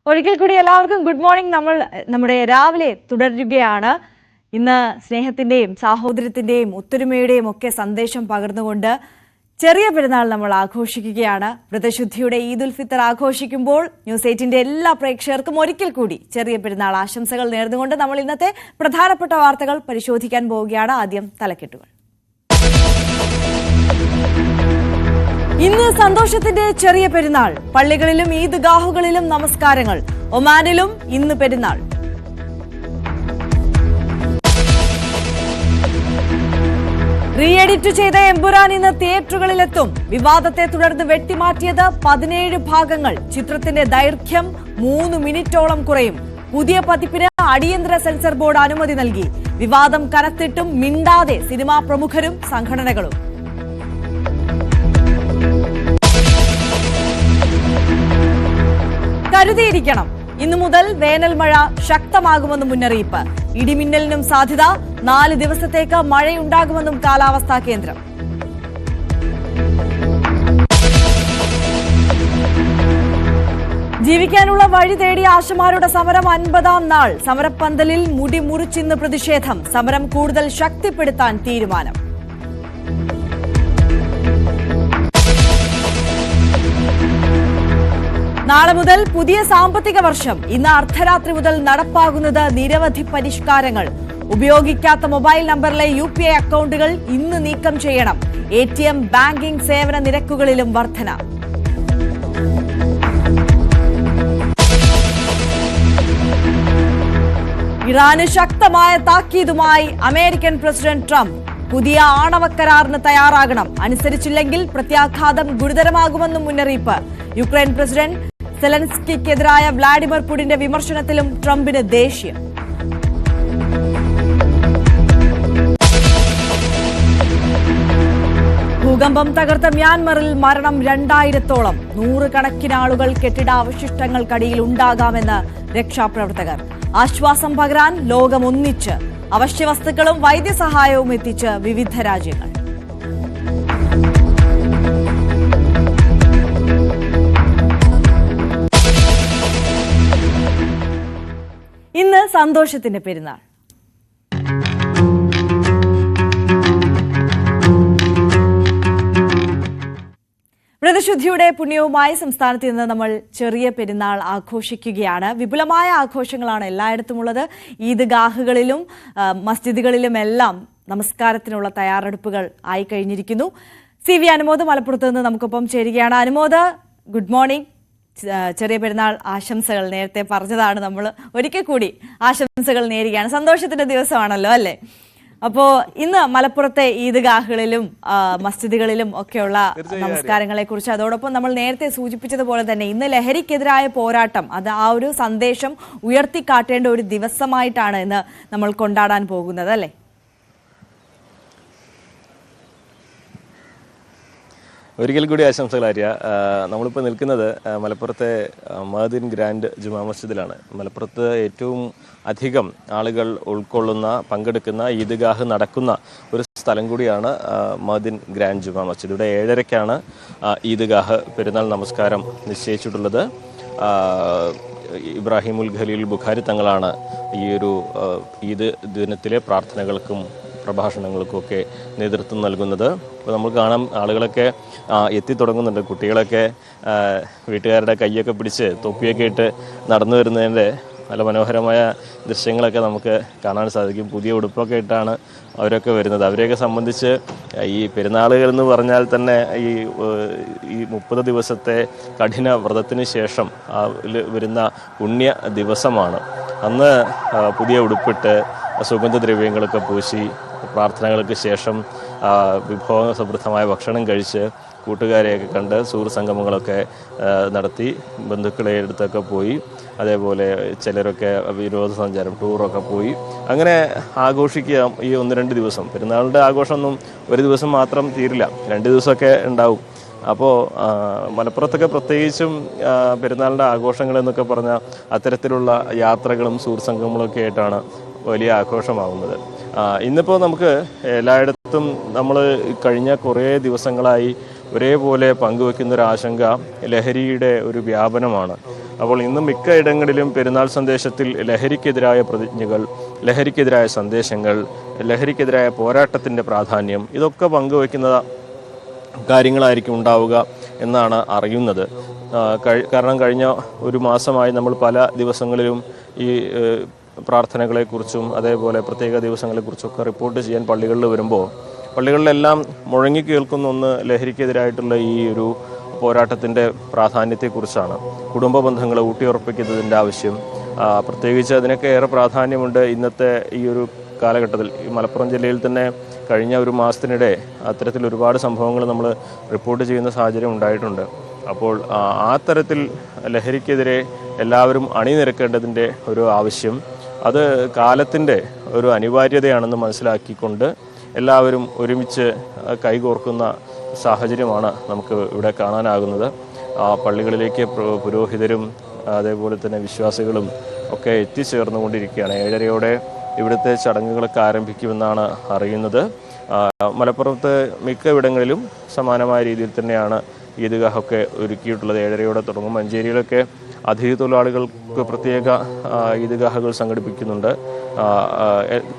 ഒരിക്കൽ കൂടി എല്ലാവർക്കും ഗുഡ് മോർണിംഗ്. നമ്മുടെ രാവിലെ തുടരുകയാണ്. ഇന്ന് സ്നേഹത്തിന്റെയും സാഹോദര്യത്തിന്റെയും ഒത്തൊരുമയുടെയും ഒക്കെ സന്ദേശം പകർന്നുകൊണ്ട് ചെറിയ പെരുന്നാൾ നമ്മൾ ആഘോഷിക്കുകയാണ്. വ്രതശുദ്ധിയുടെ ഈദ് ഉൽ ഫിത്തർ ആഘോഷിക്കുമ്പോൾ ന്യൂസ് 8ന്റെ എല്ലാ പ്രേക്ഷകർക്കും ഒരിക്കൽ കൂടി ചെറിയ പെരുന്നാൾ ആശംസകൾ നേർന്നുകൊണ്ട് നമ്മൾ ഇന്നത്തെ പ്രധാനപ്പെട്ട വാർത്തകൾ പരിശോധിക്കാൻ പോവുകയാണ്. ആദ്യം തലക്കെട്ടുകൾ. ഇന്ന് സന്തോഷത്തിന്റെ ചെറിയ പെരുന്നാൾ. പള്ളികളിലും ഈദ്ഗാഹുകളിലും നമസ്കാരങ്ങൾ. ഒമാനിലും ഇന്ന് പെരുന്നാൾ. റീ എഡിറ്റ് ചെയ്ത എമ്പുരാൻ ഇന്ന് തിയേറ്ററുകളിലെത്തും. വിവാദത്തെ തുടർന്ന് വെട്ടിമാറ്റിയത് 17 ഭാഗങ്ങൾ. ചിത്രത്തിന്റെ ദൈർഘ്യം 3 മിനിറ്റോളം കുറയും. പുതിയ പതിപ്പിന് അടിയന്തര സെൻസർ ബോർഡ് അനുമതി നൽകി. വിവാദം കനത്തിട്ടും മിണ്ടാതെ സിനിമാ പ്രമുഖരും സംഘടനകളും. കരുതിയിരിക്കണം. ഇന്നു മുതൽ വേനൽ മഴ ശക്തമാകുമെന്ന് മുന്നറിയിപ്പ്. ഇടിമിന്നലിനും സാധ്യത. 4 ദിവസത്തേക്ക് മഴയുണ്ടാകുമെന്നും കാലാവസ്ഥാ കേന്ദ്രം. ജീവിക്കാനുള്ള വഴി തേടി ആശമാരുടെ സമരം 50ാം നാൾ. സമരപ്പന്തലിൽ മുടി മുറിച്ചിന്ന് പ്രതിഷേധം. സമരം കൂടുതൽ ശക്തിപ്പെടുത്താൻ തീരുമാനം. നാളെ മുതൽ പുതിയ സാമ്പത്തിക വർഷം. ഇന്ന് അർദ്ധരാത്രി മുതൽ നടപ്പാകുന്നത് നിരവധി പരിഷ്കാരങ്ങൾ. ഉപയോഗിക്കാത്ത മൊബൈൽ നമ്പറിലെ UPI അക്കൗണ്ടുകൾ ഇന്ന് നീക്കം ചെയ്യണം. ATM ബാങ്കിംഗ് സേവന നിരക്കുകളിലും വർധന. ഇറാന് ശക്തമായ താക്കീതുമായി അമേരിക്കൻ പ്രസിഡന്റ് ട്രംപ്. പുതിയ ആണവ കരാറിന് തയ്യാറാകണം. അനുസരിച്ചില്ലെങ്കിൽ പ്രത്യാഘാതം ഗുരുതരമാകുമെന്നും മുന്നറിയിപ്പ്. യുക്രൈൻ പ്രസിഡന്റ് സെലൻസ്കിക്കെതിരായ വ്ളാഡിമിർ പുടിന്റെ വിമർശനത്തിലും ട്രംപിന് ദേഷ്യം. ഭൂകമ്പം തകർത്ത മ്യാൻമറിൽ മരണം 2000-ഓളം. 100 കണക്കിന് ആളുകൾ കെട്ടിടാവശിഷ്ടങ്ങൾക്കടിയിൽ ഉണ്ടാകാമെന്ന് രക്ഷാപ്രവർത്തകർ. ആശ്വാസം പകരാൻ ലോകം ഒന്നിച്ച്. അവശ്യവസ്തുക്കളും വൈദ്യസഹായവും എത്തിച്ച് വിവിധ രാജ്യങ്ങൾ. ഇന്ന് സന്തോഷത്തിന്റെ പെരുന്നാൾ. വ്രതശുദ്ധിയുടെ പുണ്യവുമായി സംസ്ഥാനത്ത് ഇന്ന് നമ്മൾ ചെറിയ പെരുന്നാൾ ആഘോഷിക്കുകയാണ്. വിപുലമായ ആഘോഷങ്ങളാണ് എല്ലായിടത്തുമുള്ളത്. ഈദ്ഗാഹുകളിലും മസ്ജിദുകളിലുമെല്ലാം നമസ്കാരത്തിനുള്ള തയ്യാറെടുപ്പുകൾ ആയി കഴിഞ്ഞിരിക്കുന്നു. CV അനുമോദ് മലപ്പുറത്ത് നിന്ന് നമുക്കൊപ്പം ചേരുകയാണ്. Anumod, good morning. ചെറിയ പെരുന്നാൾ ആശംസകൾ നേരത്തെ പറഞ്ഞതാണ്. നമ്മൾ ഒരിക്കൽ കൂടി ആശംസകൾ നേരുകയാണ്. സന്തോഷത്തിന്റെ ദിവസമാണല്ലോ അല്ലേ? അപ്പോ ഇന്ന് മലപ്പുറത്തെ ഈദ്ഗാഹുകളിലും മസ്ജിദുകളിലും ഒക്കെയുള്ള നമസ്കാരങ്ങളെ കുറിച്ച്, അതോടൊപ്പം നമ്മൾ നേരത്തെ സൂചിപ്പിച്ചതുപോലെ തന്നെ ഇന്ന് ലഹരിക്കെതിരായ പോരാട്ടം, അത് ആ ഒരു സന്ദേശം ഉയർത്തിക്കാട്ടേണ്ട ഒരു ദിവസമായിട്ടാണ് ഇന്ന് നമ്മൾ കൊണ്ടാടാൻ പോകുന്നത് അല്ലേ? ഒരിക്കൽ കൂടി ആശംസകൾ ആര്യ. നമ്മളിപ്പോൾ നിൽക്കുന്നത് മലപ്പുറത്തെ മഅദിൻ ഗ്രാൻഡ് ജുമാ മസ്ജിദിലാണ്. മലപ്പുറത്ത് ഏറ്റവും അധികം ആളുകൾ ഉൾക്കൊള്ളുന്ന, പങ്കെടുക്കുന്ന, ഈദ്ഗാഹ് നടക്കുന്ന ഒരു സ്ഥലം കൂടിയാണ് മഅദിൻ ഗ്രാൻഡ് ജുമാ മസ്ജിദ്. ഇവിടെ 7:30-ക്കാണ് ഈദ്ഗാഹ് പെരുന്നാൾ നമസ്കാരം നിശ്ചയിച്ചിട്ടുള്ളത്. ഇബ്രാഹിമുൽ ഖലീൽ ബുഖാരി തങ്ങളാണ് ഈ ഒരു ഈദ് ദിനത്തിലെ പ്രാർത്ഥനകൾക്കും പ്രഭാഷണങ്ങൾക്കൊക്കെ നേതൃത്വം നൽകുന്നത്. അപ്പോൾ നമ്മൾ കാണാം, ആളുകളൊക്കെ എത്തിത്തുടങ്ങുന്നുണ്ട്. കുട്ടികളൊക്കെ വീട്ടുകാരുടെ കൈയൊക്കെ പിടിച്ച് തൊപ്പിയൊക്കെ ഇട്ട് നടന്നു വരുന്നതിൻ്റെ നല്ല മനോഹരമായ ദൃശ്യങ്ങളൊക്കെ നമുക്ക് കാണാൻ സാധിക്കും. പുതിയ ഉടുപ്പൊക്കെ ഇട്ടാണ് അവരൊക്കെ വരുന്നത്. അവരെയൊക്കെ സംബന്ധിച്ച് ഈ പെരുന്നാളുകൾ എന്ന് പറഞ്ഞാൽ തന്നെ ഈ 30 ദിവസത്തെ കഠിന വ്രതത്തിന് ശേഷം വരുന്ന പുണ്യ ദിവസമാണ്. അന്ന് പുതിയ ഉടുപ്പിട്ട് സുഗന്ധദ്രവ്യങ്ങളൊക്കെ പൂശി പ്രാർത്ഥനകൾക്ക് ശേഷം വിഭവസമൃദ്ധമായ ഭക്ഷണം കഴിച്ച് കൂട്ടുകാരെയൊക്കെ കണ്ട് സുഹൃത്ത് സംഗമങ്ങളൊക്കെ നടത്തി ബന്ധുക്കളെ അടുത്തൊക്കെ പോയി, അതേപോലെ ചിലരൊക്കെ വിനോദസഞ്ചാരം ടൂറൊക്കെ പോയി അങ്ങനെ ആഘോഷിക്കുക ഈ 1-2 ദിവസം. പെരുന്നാളിൻ്റെ ആഘോഷമൊന്നും ഒരു ദിവസം മാത്രം തീരില്ല, 2 ദിവസമൊക്കെ ഉണ്ടാവും. അപ്പോൾ മലപ്പുറത്തൊക്കെ പ്രത്യേകിച്ചും പെരുന്നാളിൻ്റെ ആഘോഷങ്ങൾ എന്നൊക്കെ പറഞ്ഞാൽ അത്തരത്തിലുള്ള യാത്രകളും സുഹൃത്ത് സംഗമങ്ങളൊക്കെ ആയിട്ടാണ് വലിയ ആഘോഷമാവുന്നത്. ഇന്നിപ്പോൾ നമുക്ക് എല്ലായിടത്തും നമ്മൾ കഴിഞ്ഞ കുറേ ദിവസങ്ങളായി ഒരേപോലെ പങ്കുവെക്കുന്നൊരാശങ്ക ലഹരിയുടെ ഒരു വ്യാപനമാണ്. അപ്പോൾ ഇന്നും മിക്ക ഇടങ്ങളിലും പെരുന്നാൾ സന്ദേശത്തിൽ ലഹരിക്കെതിരായ പ്രതിജ്ഞകൾ, ലഹരിക്കെതിരായ സന്ദേശങ്ങൾ, ലഹരിക്കെതിരായ പോരാട്ടത്തിൻ്റെ പ്രാധാന്യം ഇതൊക്കെ പങ്കുവയ്ക്കുന്ന കാര്യങ്ങളായിരിക്കും ഉണ്ടാവുക എന്നാണ് അറിയുന്നത്. കാരണം കഴിഞ്ഞ ഒരു മാസമായി നമ്മൾ പല ദിവസങ്ങളിലും ഈ പ്രാർത്ഥനകളെക്കുറിച്ചും അതേപോലെ പ്രത്യേക ദിവസങ്ങളെക്കുറിച്ചൊക്കെ റിപ്പോർട്ട് ചെയ്യാൻ പള്ളികളിൽ വരുമ്പോൾ പള്ളികളിലെല്ലാം മുഴങ്ങി കേൾക്കുന്ന ഒന്ന് ലഹരിക്കെതിരായിട്ടുള്ള ഈ ഒരു പോരാട്ടത്തിൻ്റെ പ്രാധാന്യത്തെക്കുറിച്ചാണ്. കുടുംബ ബന്ധങ്ങളെ ഊട്ടിയുറപ്പിക്കുന്നതിൻ്റെ ആവശ്യം, പ്രത്യേകിച്ച് അതിനൊക്കെ ഏറെ പ്രാധാന്യമുണ്ട് ഇന്നത്തെ ഈ ഒരു കാലഘട്ടത്തിൽ. ഈ മലപ്പുറം ജില്ലയിൽ തന്നെ കഴിഞ്ഞ ഒരു മാസത്തിനിടെ അത്തരത്തിൽ ഒരുപാട് സംഭവങ്ങൾ നമ്മൾ റിപ്പോർട്ട് ചെയ്യുന്ന സാഹചര്യം ഉണ്ടായിട്ടുണ്ട്. അപ്പോൾ ആ തരത്തിൽ ലഹരിക്കെതിരെ എല്ലാവരും അണിനിരക്കേണ്ടതിൻ്റെ ഒരു ആവശ്യം, അത് കാലത്തിൻ്റെ ഒരു അനിവാര്യതയാണെന്ന് മനസ്സിലാക്കിക്കൊണ്ട് എല്ലാവരും ഒരുമിച്ച് കൈകോർക്കുന്ന സാഹചര്യമാണ് നമുക്ക് ഇവിടെ കാണാനാകുന്നത്. പള്ളികളിലേക്ക് പുരോഹിതരും അതേപോലെ തന്നെ വിശ്വാസികളും ഒക്കെ എത്തിച്ചേർന്നുകൊണ്ടിരിക്കുകയാണ്. 7:30 ഇവിടുത്തെ ചടങ്ങുകളൊക്കെ ആരംഭിക്കുമെന്നാണ് അറിയുന്നത്. മലപ്പുറത്ത് മിക്ക ഇവിടങ്ങളിലും സമാനമായ രീതിയിൽ തന്നെയാണ് ഈദ്ഗാഹൊക്കെ ഒരുക്കിയിട്ടുള്ളത്. 7:30 തുടങ്ങും. മഞ്ചേരിയിലൊക്കെ അതിഥി തൊഴിലാളികൾക്ക് പ്രത്യേക ഈദ്ഗാഹുകൾ സംഘടിപ്പിക്കുന്നുണ്ട്.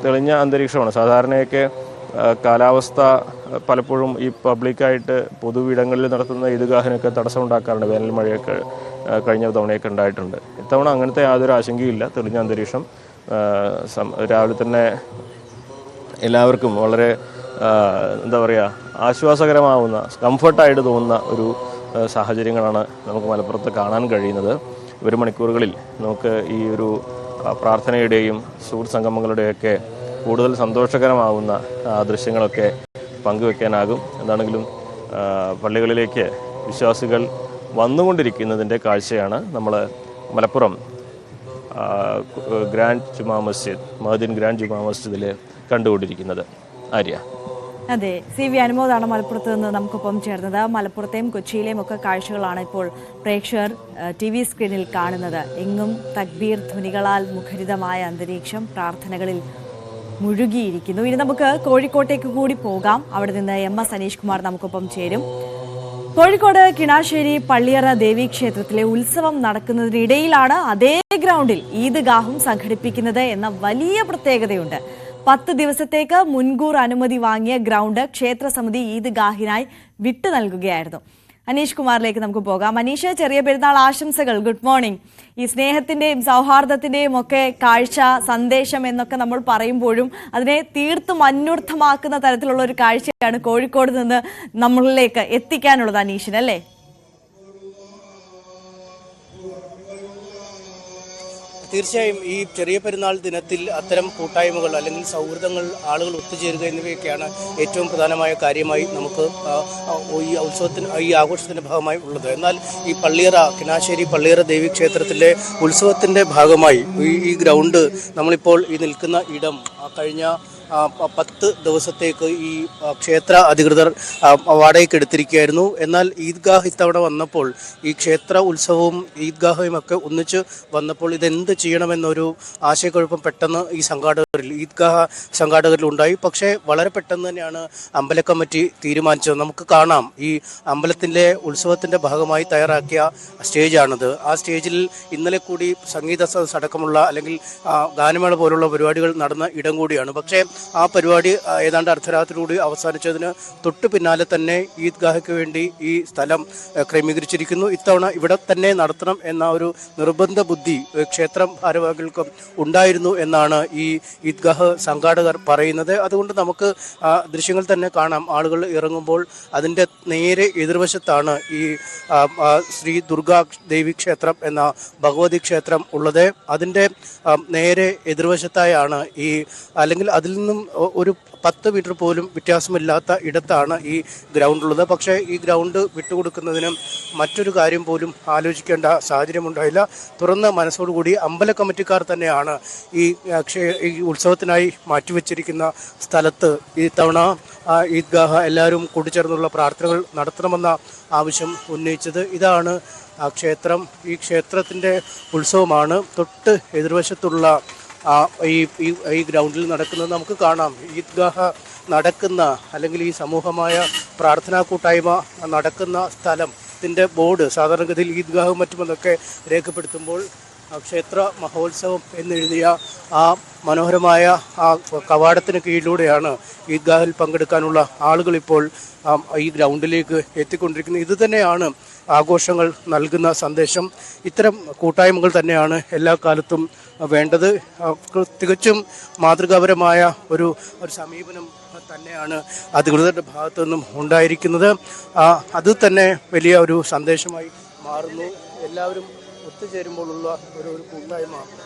തെളിഞ്ഞ അന്തരീക്ഷമാണ്. സാധാരണയൊക്കെ കാലാവസ്ഥ പലപ്പോഴും ഈ പബ്ലിക്കായിട്ട് പൊതുവിടങ്ങളിൽ നടത്തുന്ന ഈദ്ഗാഹിനൊക്കെ തടസ്സമുണ്ടാക്കാറുണ്ട്. വേനൽ മഴയൊക്കെ കഴിഞ്ഞ തവണയൊക്കെ ഉണ്ടായിട്ടുണ്ട്. ഇത്തവണ അങ്ങനത്തെ യാതൊരു ആശങ്കയില്ല. തെളിഞ്ഞ അന്തരീക്ഷം. രാവിലെ തന്നെ എല്ലാവർക്കും വളരെ എന്താ പറയുക, ആശ്വാസകരമാവുന്ന, കംഫർട്ടായിട്ട് തോന്നുന്ന ഒരു സാഹചര്യങ്ങളാണ് നമുക്ക് മലപ്പുറത്ത് കാണാൻ കഴിയുന്നത്. വരും മണിക്കൂറുകളിൽ നമുക്ക് ഈ ഒരു പ്രാർത്ഥനയുടെയും സുഹൃത്ത് സംഗമങ്ങളുടെയൊക്കെ കൂടുതൽ സന്തോഷകരമാവുന്ന ദൃശ്യങ്ങളൊക്കെ പങ്കുവെക്കാനാകും. എന്താണെങ്കിലും പള്ളികളിലേക്ക് വിശ്വാസികൾ വന്നുകൊണ്ടിരിക്കുന്നതിൻ്റെ കാഴ്ചയാണ് നമ്മൾ മലപ്പുറം ഗ്രാൻഡ് ജുമാ മസ്ജിദ്, മഹദിൻ ഗ്രാൻഡ് ജുമാ മസ്ജിദിൽ കണ്ടുകൊണ്ടിരിക്കുന്നത്. ആര്യ. അതെ, CV അനുമോദാണ് മലപ്പുറത്ത് നിന്ന് നമുക്കൊപ്പം ചേർന്നത്. മലപ്പുറത്തെയും കൊച്ചിയിലെയും ഒക്കെ കാഴ്ചകളാണ് ഇപ്പോൾ പ്രേക്ഷകർ TV സ്ക്രീനിൽ കാണുന്നത്. എങ്ങും തക്ബീർ ധ്വനികളാൽ മുഖരിതമായ അന്തരീക്ഷം, പ്രാർത്ഥനകളിൽ മുഴുകിയിരിക്കുന്നു. ഇനി നമുക്ക് കോഴിക്കോട്ടേക്ക് കൂടി പോകാം. അവിടെ നിന്ന് MS അനീഷ് കുമാർ നമുക്കൊപ്പം ചേരും. കോഴിക്കോട് കിണാശ്ശേരി പള്ളിയറ ദേവീക്ഷേത്രത്തിലെ ഉത്സവം നടക്കുന്നതിനിടയിലാണ് അതേ ഗ്രൗണ്ടിൽ ഈദ്ഗാഹും സംഘടിപ്പിക്കുന്നത് എന്ന വലിയ പ്രത്യേകതയുണ്ട്. 10 ദിവസത്തേക്ക് മുൻകൂർ അനുമതി വാങ്ങിയ ഗ്രൗണ്ട് ക്ഷേത്രസമിതി ഈദ്ഗാഹിനായി വിട്ടു നൽകുകയായിരുന്നു. അനീഷ് കുമാറിലേക്ക് നമുക്ക് പോകാം. അനീഷ്, ചെറിയ പെരുന്നാൾ ആശംസകൾ. Good morning. ഈ സ്നേഹത്തിന്റെയും സൗഹാർദ്ദത്തിന്റെയും ഒക്കെ കാഴ്ച, സന്ദേശം എന്നൊക്കെ നമ്മൾ പറയുമ്പോഴും അതിനെ തീർത്തും അന്വർത്ഥമാക്കുന്ന തരത്തിലുള്ള ഒരു കാഴ്ചയാണ് കോഴിക്കോട് നിന്ന് നമ്മളിലേക്ക് എത്തിക്കാനുള്ളത് അനീഷിന്, അല്ലേ? തീർച്ചയായും ഈ ചെറിയ പെരുന്നാൾ ദിനത്തിൽ അത്തരം കൂട്ടായ്മകൾ അല്ലെങ്കിൽ സൗഹൃദങ്ങൾ, ആളുകൾ ഒത്തുചേരുക എന്നിവയൊക്കെയാണ് ഏറ്റവും പ്രധാനമായ കാര്യമായി നമുക്ക് ഈ ഉത്സവത്തിന്, ഈ ആഘോഷത്തിൻ്റെ ഭാഗമായി ഉള്ളത്. എന്നാൽ ഈ കിണാശ്ശേരി പള്ളിയറ ദേവീക്ഷേത്രത്തിലെ ഉത്സവത്തിൻ്റെ ഭാഗമായി ഈ ഗ്രൗണ്ട്, നമ്മളിപ്പോൾ ഈ നിൽക്കുന്ന ഇടം കഴിഞ്ഞ 10 ദിവസത്തേക്ക് ഈ ക്ഷേത്ര അധികൃതർ വാടകയ്ക്ക് എടുത്തിരിക്കുകയായിരുന്നു. എന്നാൽ ഈദ്ഗാഹ് ഇത്തവണ വന്നപ്പോൾ, ഈ ക്ഷേത്ര ഉത്സവവും ഈദ്ഗാഹയും ഒക്കെ ഒന്നിച്ച് വന്നപ്പോൾ ഇതെന്ത് ചെയ്യണമെന്നൊരു ആശയക്കുഴപ്പം പെട്ടെന്ന് ഈ ഈദ്ഗാഹ് സംഘാടകരിൽ ഉണ്ടായി. പക്ഷേ വളരെ പെട്ടെന്ന് തന്നെയാണ് അമ്പല കമ്മിറ്റി തീരുമാനിച്ചത്. നമുക്ക് കാണാം, ഈ അമ്പലത്തിൻ്റെ ഉത്സവത്തിൻ്റെ ഭാഗമായി തയ്യാറാക്കിയ സ്റ്റേജാണിത്. ആ സ്റ്റേജിൽ ഇന്നലെ കൂടി സംഗീത അടക്കമുള്ള അല്ലെങ്കിൽ ഗാനമേള പോലുള്ള പരിപാടികൾ നടന്ന ഇടം കൂടിയാണ്. പക്ഷേ ആ പരിപാടി ഏതാണ്ട് അർദ്ധരാത്രിയോടെ അവസാനിച്ചതിന് തൊട്ടു പിന്നാലെ തന്നെ ഈദ്ഗാഹയ്ക്ക് വേണ്ടി ഈ സ്ഥലം ക്രമീകരിച്ചിരിക്കുന്നു. ഇത്തവണ ഇവിടെ തന്നെ നടത്തണം എന്ന ഒരു നിർബന്ധ ബുദ്ധി ക്ഷേത്രം ഭാരവാഹികൾക്കും ഉണ്ടായിരുന്നു എന്നാണ് ഈ ഈദ്ഗാഹ് സംഘാടകർ പറയുന്നത്. അതുകൊണ്ട് നമുക്ക് ദൃശ്യങ്ങൾ തന്നെ കാണാം. ആളുകൾ ഇറങ്ങുമ്പോൾ അതിൻ്റെ നേരെ എതിർവശത്താണ് ഈ ശ്രീ ദുർഗാ ദേവി ക്ഷേത്രം എന്ന ഭഗവതി ക്ഷേത്രം ഉള്ളത്. അതിൻ്റെ നേരെ എതിർവശത്തായാണ് അല്ലെങ്കിൽ അതിൽ നിന്നും ഒരു 10 മീറ്റർ പോലും വ്യത്യാസമില്ലാത്ത ഇടത്താണ് ഈ ഗ്രൗണ്ട് ഉള്ളത്. പക്ഷേ ഈ ഗ്രൗണ്ട് വിട്ടുകൊടുക്കുന്നതിനും മറ്റൊരു കാര്യം പോലും ആലോചിക്കേണ്ട സാഹചര്യമുണ്ടായില്ല. തുറന്ന മനസ്സോടുകൂടി അമ്പല കമ്മിറ്റിക്കാർ തന്നെയാണ് ഈ ഉത്സവത്തിനായി മാറ്റിവെച്ചിരിക്കുന്ന സ്ഥലത്ത് ഈ തവണ ഈദ്ഗാഹ എല്ലാവരും കൂടിച്ചേർന്നുള്ള പ്രാർത്ഥനകൾ നടത്തണമെന്ന ആവശ്യം ഉന്നയിച്ചത്. ഇതാണ് ക്ഷേത്രം. ഈ ക്ഷേത്രത്തിൻ്റെ ഉത്സവമാണ് തൊട്ട് എതിർവശത്തുള്ള ഈ ഗ്രൗണ്ടിൽ നടക്കുന്നത്. നമുക്ക് കാണാം, ഈദ്ഗാഹ് നടക്കുന്ന അല്ലെങ്കിൽ ഈ സമൂഹമായ പ്രാർത്ഥനാ കൂട്ടായ്മ നടക്കുന്ന സ്ഥലം ക്ഷേത്രത്തിൻ്റെ ബോർഡ് സാധാരണഗതിയിൽ ഈദ്ഗാഹും മറ്റുമൊക്കെ രേഖപ്പെടുത്തുമ്പോൾ ക്ഷേത്ര മഹോത്സവം എന്നെഴുതിയ ആ മനോഹരമായ ആ കവാടത്തിന് കീഴിലൂടെയാണ് ഈദ്ഗാഹിൽ പങ്കെടുക്കാനുള്ള ആളുകൾ ഇപ്പോൾ ഈ ഗ്രൗണ്ടിലേക്ക് എത്തിക്കൊണ്ടിരിക്കുന്നത്. ഇത് തന്നെയാണ് ആഘോഷങ്ങൾ നൽകുന്ന സന്ദേശം. ഇത്തരം കൂട്ടായ്മകൾ തന്നെയാണ് എല്ലാ കാലത്തും വേണ്ടത്. തികച്ചും മാതൃകാപരമായ ഒരു സമീപനം തന്നെയാണ് അധികൃതരുടെ ഭാഗത്തു നിന്നും ഉണ്ടായിരിക്കുന്നത്. അത് തന്നെ വലിയ ഒരു സന്ദേശമായി മാറുന്നു. എല്ലാവരും ഒത്തുചേരുമ്പോഴുള്ള ഒരു കൂട്ടായ്മ,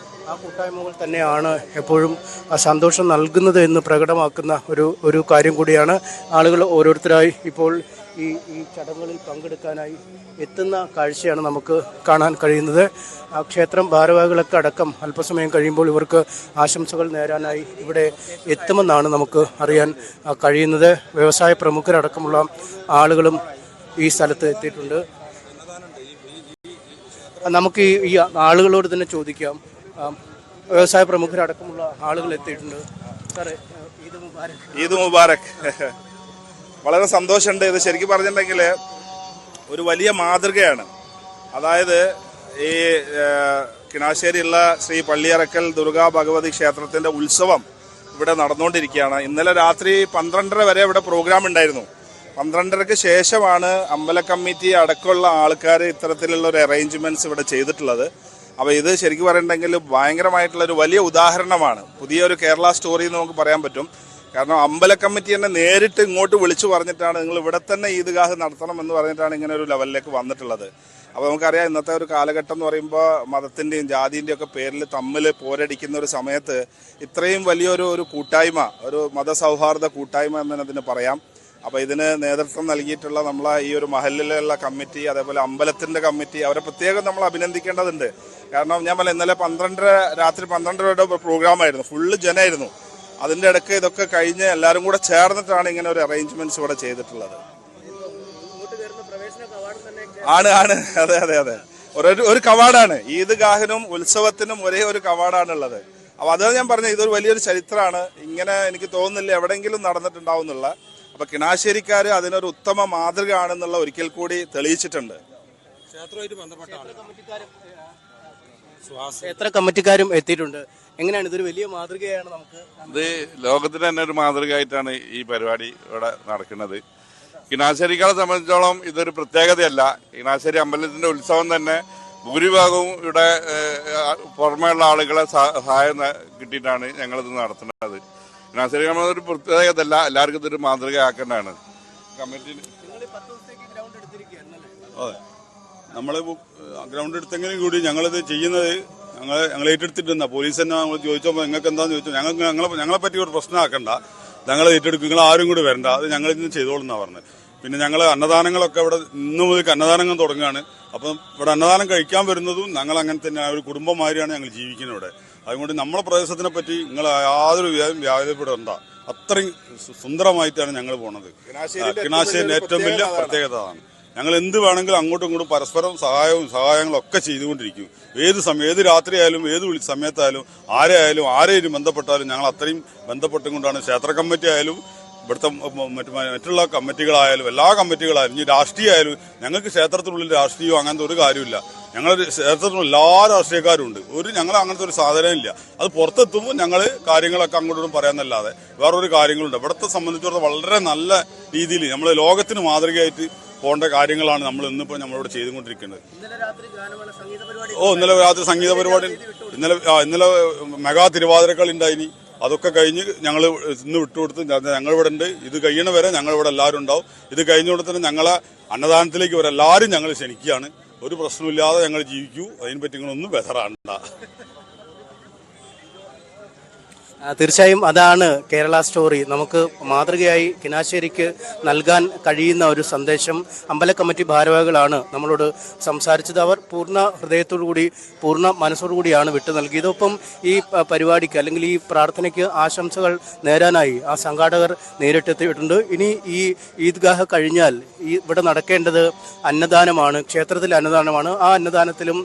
ആ കൂട്ടായ്മകൾ തന്നെയാണ് എപ്പോഴും സന്തോഷം നൽകുന്നത് എന്ന് പ്രകടമാക്കുന്ന ഒരു കാര്യം കൂടിയാണ്. ആളുകൾ ഓരോരുത്തരായി ഇപ്പോൾ ഈ ചടങ്ങുകളിൽ പങ്കെടുക്കാനായി എത്തുന്ന കാഴ്ചയാണ് നമുക്ക് കാണാൻ കഴിയുന്നത്. ക്ഷേത്രം ഭാരവാഹികളൊക്കെ അടക്കം അല്പസമയം കഴിയുമ്പോൾ ഇവർക്ക് ആശംസകൾ നേരാനായി ഇവിടെ എത്തുമെന്നാണ് നമുക്ക് അറിയാൻ കഴിയുന്നത്. വ്യവസായ പ്രമുഖരടക്കമുള്ള ആളുകളും ഈ സ്ഥലത്ത് എത്തിയിട്ടുണ്ട്. നമുക്ക് ഈ ആളുകളോട് തന്നെ ചോദിക്കാം. വ്യവസായ പ്രമുഖരടക്കമുള്ള ആളുകൾ എത്തിയിട്ടുണ്ട്. സാറേ, ഈദ് മുബാരക്. വളരെ സന്തോഷമുണ്ട്. ഇത് ശരിക്കും പറഞ്ഞിട്ടുണ്ടെങ്കിൽ ഒരു വലിയ മാതൃകയാണ്. അതായത് ഈ കിണാശ്ശേരിയുള്ള ശ്രീ പള്ളിയറക്കൽ ദുർഗാ ഭഗവതി ക്ഷേത്രത്തിൻ്റെ ഉത്സവം ഇവിടെ നടന്നുകൊണ്ടിരിക്കുകയാണ്. ഇന്നലെ രാത്രി 12:30 വരെ ഇവിടെ പ്രോഗ്രാം ഉണ്ടായിരുന്നു. 12:30ക്ക് ശേഷമാണ് അമ്പല കമ്മിറ്റി അടക്കമുള്ള ആൾക്കാർ ഇത്തരത്തിലുള്ള ഒരു അറേഞ്ച്മെൻറ്റ്സ് ഇവിടെ ചെയ്തിട്ടുള്ളത്. അപ്പോൾ ഇത് ശരിക്കും പറയുന്നുണ്ടെങ്കിൽ ഭയങ്കരമായിട്ടുള്ളൊരു വലിയ ഉദാഹരണമാണ്. പുതിയൊരു കേരള സ്റ്റോറി എന്ന് നമുക്ക് പറയാൻ പറ്റും. കാരണം അമ്പല കമ്മിറ്റി തന്നെ നേരിട്ട് ഇങ്ങോട്ട് വിളിച്ചു പറഞ്ഞിട്ടാണ് നിങ്ങൾ ഇവിടെ തന്നെ ഈദ്ഗാഹ് നടത്തണം എന്ന് പറഞ്ഞിട്ടാണ് ഇങ്ങനെ ഒരു ലെവലിലേക്ക് വന്നിട്ടുള്ളത്. അപ്പോൾ നമുക്കറിയാം ഇന്നത്തെ ഒരു കാലഘട്ടം എന്ന് പറയുമ്പോൾ മതത്തിൻ്റെയും ജാതിൻ്റെയും ഒക്കെ പേരിൽ തമ്മിൽ പോരടിക്കുന്ന ഒരു സമയത്ത് ഇത്രയും വലിയൊരു കൂട്ടായ്മ, ഒരു മതസൗഹാർദ്ദ കൂട്ടായ്മ എന്നതിന് പറയാം. അപ്പോൾ ഇതിന് നേതൃത്വം നൽകിയിട്ടുള്ള നമ്മളെ ഈ ഒരു മഹലിലുള്ള കമ്മിറ്റി, അതേപോലെ അമ്പലത്തിൻ്റെ കമ്മിറ്റി, അവരെ പ്രത്യേകം നമ്മൾ അഭിനന്ദിക്കേണ്ടതുണ്ട്. കാരണം ഞാൻ പറഞ്ഞ ഇന്നലെ രാത്രി 12:30 പ്രോഗ്രാമായിരുന്നു, ഫുള്ള് ജനമായിരുന്നു. അതിൻ്റെ ഇടയ്ക്ക് ഇതൊക്കെ കഴിഞ്ഞ് എല്ലാവരും കൂടെ ചേർന്നിട്ടാണ് ഇങ്ങനെ ഒരു അറേഞ്ച്മെന്റ്സ് ഇവിടെ ചെയ്തിട്ടുള്ളത്. ആണ് അതെ അതെ അതെ ഒരു കവാടാണ്. ഈദ്ഗാഹിനും ഉത്സവത്തിനും ഒരേ ഒരു കവാടാണുള്ളത്. അപ്പോൾ അത് ഞാൻ പറഞ്ഞത് ഇതൊരു വലിയൊരു ചരിത്രമാണ്. ഇങ്ങനെ എനിക്ക് തോന്നുന്നില്ല എവിടെയെങ്കിലും നടന്നിട്ടുണ്ടാവുന്നുള്ള. അപ്പോൾ കിണാശ്ശേരിക്കാർ അതിനൊരു ഉത്തമ മാതൃക ആണെന്നുള്ള ഒരിക്കൽ കൂടി തെളിയിച്ചിട്ടുണ്ട്. ക്ഷേത്ര കമ്മിറ്റിക്കാരും എത്തിയിട്ടുണ്ട്. എങ്ങനെയാണ് ഇതൊരു വലിയ മാതൃകയാണ്? നമുക്ക് ഇത് ലോകത്തിന് തന്നെ ഒരു മാതൃകയായിട്ടാണ് ഈ പരിപാടി ഇവിടെ നടക്കുന്നത്. കിണാശ്ശേരിക്കാരെ സംബന്ധിച്ചോളം ഇതൊരു പ്രത്യേകതയല്ല. കിണാശ്ശേരി അമ്പലത്തിന്റെ ഉത്സവം തന്നെ ഭൂരിഭാഗവും ഇവിടെ പുറമെയുള്ള ആളുകളെ സഹായം കിട്ടിയിട്ടാണ് ഞങ്ങളിത് നടത്തുന്നത്. കിണാശ്ശേരി ഒരു പ്രത്യേകതയല്ല, എല്ലാവർക്കും ഇതൊരു മാതൃകയാക്കേണ്ടതാണ്. കമ്മിറ്റി അതെ, നമ്മൾ ഗ്രൗണ്ട് എടുത്തെങ്കിലും കൂടി ഞങ്ങളിത് ചെയ്യുന്നത് ഞങ്ങൾ ഏറ്റെടുത്തിട്ടുണ്ടാ. പോലീസ് തന്നെ നമ്മൾ ചോദിച്ചപ്പോൾ നിങ്ങൾക്ക് എന്താന്ന് ചോദിച്ചു. ഞങ്ങളെ പറ്റി ഒരു പ്രശ്നമാക്കണ്ട, ഞങ്ങൾ ഏറ്റെടുക്കും, നിങ്ങൾ ആരും കൂടി വരണ്ട, അത് ഞങ്ങൾ ഇന്ന് ചെയ്തോളൂന്നാണ് പറഞ്ഞത്. പിന്നെ ഞങ്ങൾ അന്നദാനങ്ങളൊക്കെ ഇവിടെ ഇന്ന് മുതൽ അന്നദാനങ്ങൾ തുടങ്ങുകയാണ്. അപ്പം ഇവിടെ അന്നദാനം കഴിക്കാൻ വരുന്നതും ഞങ്ങൾ അങ്ങനെ തന്നെ ഒരു കുടുംബമാരിയാണ് ഞങ്ങൾ ജീവിക്കുന്നത് ഇവിടെ. അതുകൊണ്ട് നമ്മളെ പ്രദേശത്തിനെ പറ്റി നിങ്ങൾ യാതൊരു വ്യാപകപ്പെടേണ്ട. അത്രയും സുന്ദരമായിട്ടാണ് ഞങ്ങൾ പോണത്. കിണാശ്ശേരിന്റെ ഏറ്റവും വലിയ പ്രത്യേകത അതാണ്. ഞങ്ങൾ എന്ത് വേണമെങ്കിലും അങ്ങോട്ടും ഇങ്ങോട്ടും പരസ്പരം സഹായങ്ങളും ഒക്കെ ചെയ്തുകൊണ്ടിരിക്കും. ഏത് രാത്രിയായാലും ഏത് സമയത്തായാലും ആരെയും ബന്ധപ്പെട്ടാലും ഞങ്ങൾ അത്രയും ബന്ധപ്പെട്ടുകൊണ്ടാണ്. ക്ഷേത്ര കമ്മിറ്റി ആയാലും ഇവിടുത്തെ മറ്റുള്ള കമ്മിറ്റികളായാലും എല്ലാ കമ്മിറ്റികളായാലും ഇനി രാഷ്ട്രീയമായാലും ഞങ്ങൾക്ക് ക്ഷേത്രത്തിനുള്ളിൽ രാഷ്ട്രീയമോ അങ്ങനത്തെ ഒരു കാര്യമില്ല. ഞങ്ങൾ ക്ഷേത്രത്തിനുള്ള എല്ലാ രാഷ്ട്രീയക്കാരും ഉണ്ട്. ഞങ്ങൾ അങ്ങനത്തെ ഒരു സാധനം ഇല്ല. അത് പുറത്തെത്തുമ്പോൾ ഞങ്ങൾ കാര്യങ്ങളൊക്കെ അങ്ങോട്ടും പറയാന്നല്ലാതെ വേറൊരു കാര്യങ്ങളുണ്ട്. ഇവിടുത്തെ സംബന്ധിച്ചിടത്തോളം വളരെ നല്ല രീതിയിൽ നമ്മൾ ലോകത്തിന് മാതൃകയായിട്ട് പോകേണ്ട കാര്യങ്ങളാണ് നമ്മൾ ഇന്നിപ്പോൾ നമ്മളിവിടെ ചെയ്തുകൊണ്ടിരിക്കുന്നത്. ഇന്നലെ രാത്രി സംഗീത പരിപാടി, ഇന്നലെ മെഗാ തിരുവാതിരക്കളി ഉണ്ടായിനി. അതൊക്കെ കഴിഞ്ഞ് ഞങ്ങൾ ഇന്ന് വിട്ടുകൊടുത്ത് ഞങ്ങളിവിടെ ഉണ്ട്. ഇത് കഴിയണ വരെ ഞങ്ങളിവിടെ എല്ലാവരും ഉണ്ടാവും. ഇത് കഴിഞ്ഞുകൊണ്ട് തന്നെ ഞങ്ങളെ അന്നദാനത്തിലേക്ക് ഇവരെല്ലാവരും ഞങ്ങൾ ക്ഷണിക്കുകയാണ്. ഒരു പ്രശ്നമില്ലാതെ ഞങ്ങൾ ജീവിക്കൂ. അതിനെപ്പറ്റി നിങ്ങളൊന്നും ബെതറാണ്ട. തീർച്ചയായും അതാണ് കേരള സ്റ്റോറി. നമുക്ക് മാതൃകയായി കിണാശ്ശേരിക്ക് നൽകാൻ കഴിയുന്ന ഒരു സന്ദേശം അമ്പല കമ്മിറ്റി ഭാരവാഹികളാണ് നമ്മളോട് സംസാരിച്ചത്. അവർ പൂർണ്ണ ഹൃദയത്തോടുകൂടി പൂർണ്ണ മനസ്സോടുകൂടിയാണ് വിട്ടു നൽകിയത്. ഒപ്പം ഈ പരിപാടിക്ക് അല്ലെങ്കിൽ ഈ പ്രാർത്ഥനയ്ക്ക് ആശംസകൾ നേരാനായി ആ സംഘാടകർ നേരിട്ടെത്തിയിട്ടുണ്ട്. ഇനി ഈ ഈദ്ഗാഹ് കഴിഞ്ഞാൽ ഇവിടെ നടക്കേണ്ടത് അന്നദാനമാണ്, ക്ഷേത്രത്തിലെ അന്നദാനമാണ്. ആ അന്നദാനത്തിലും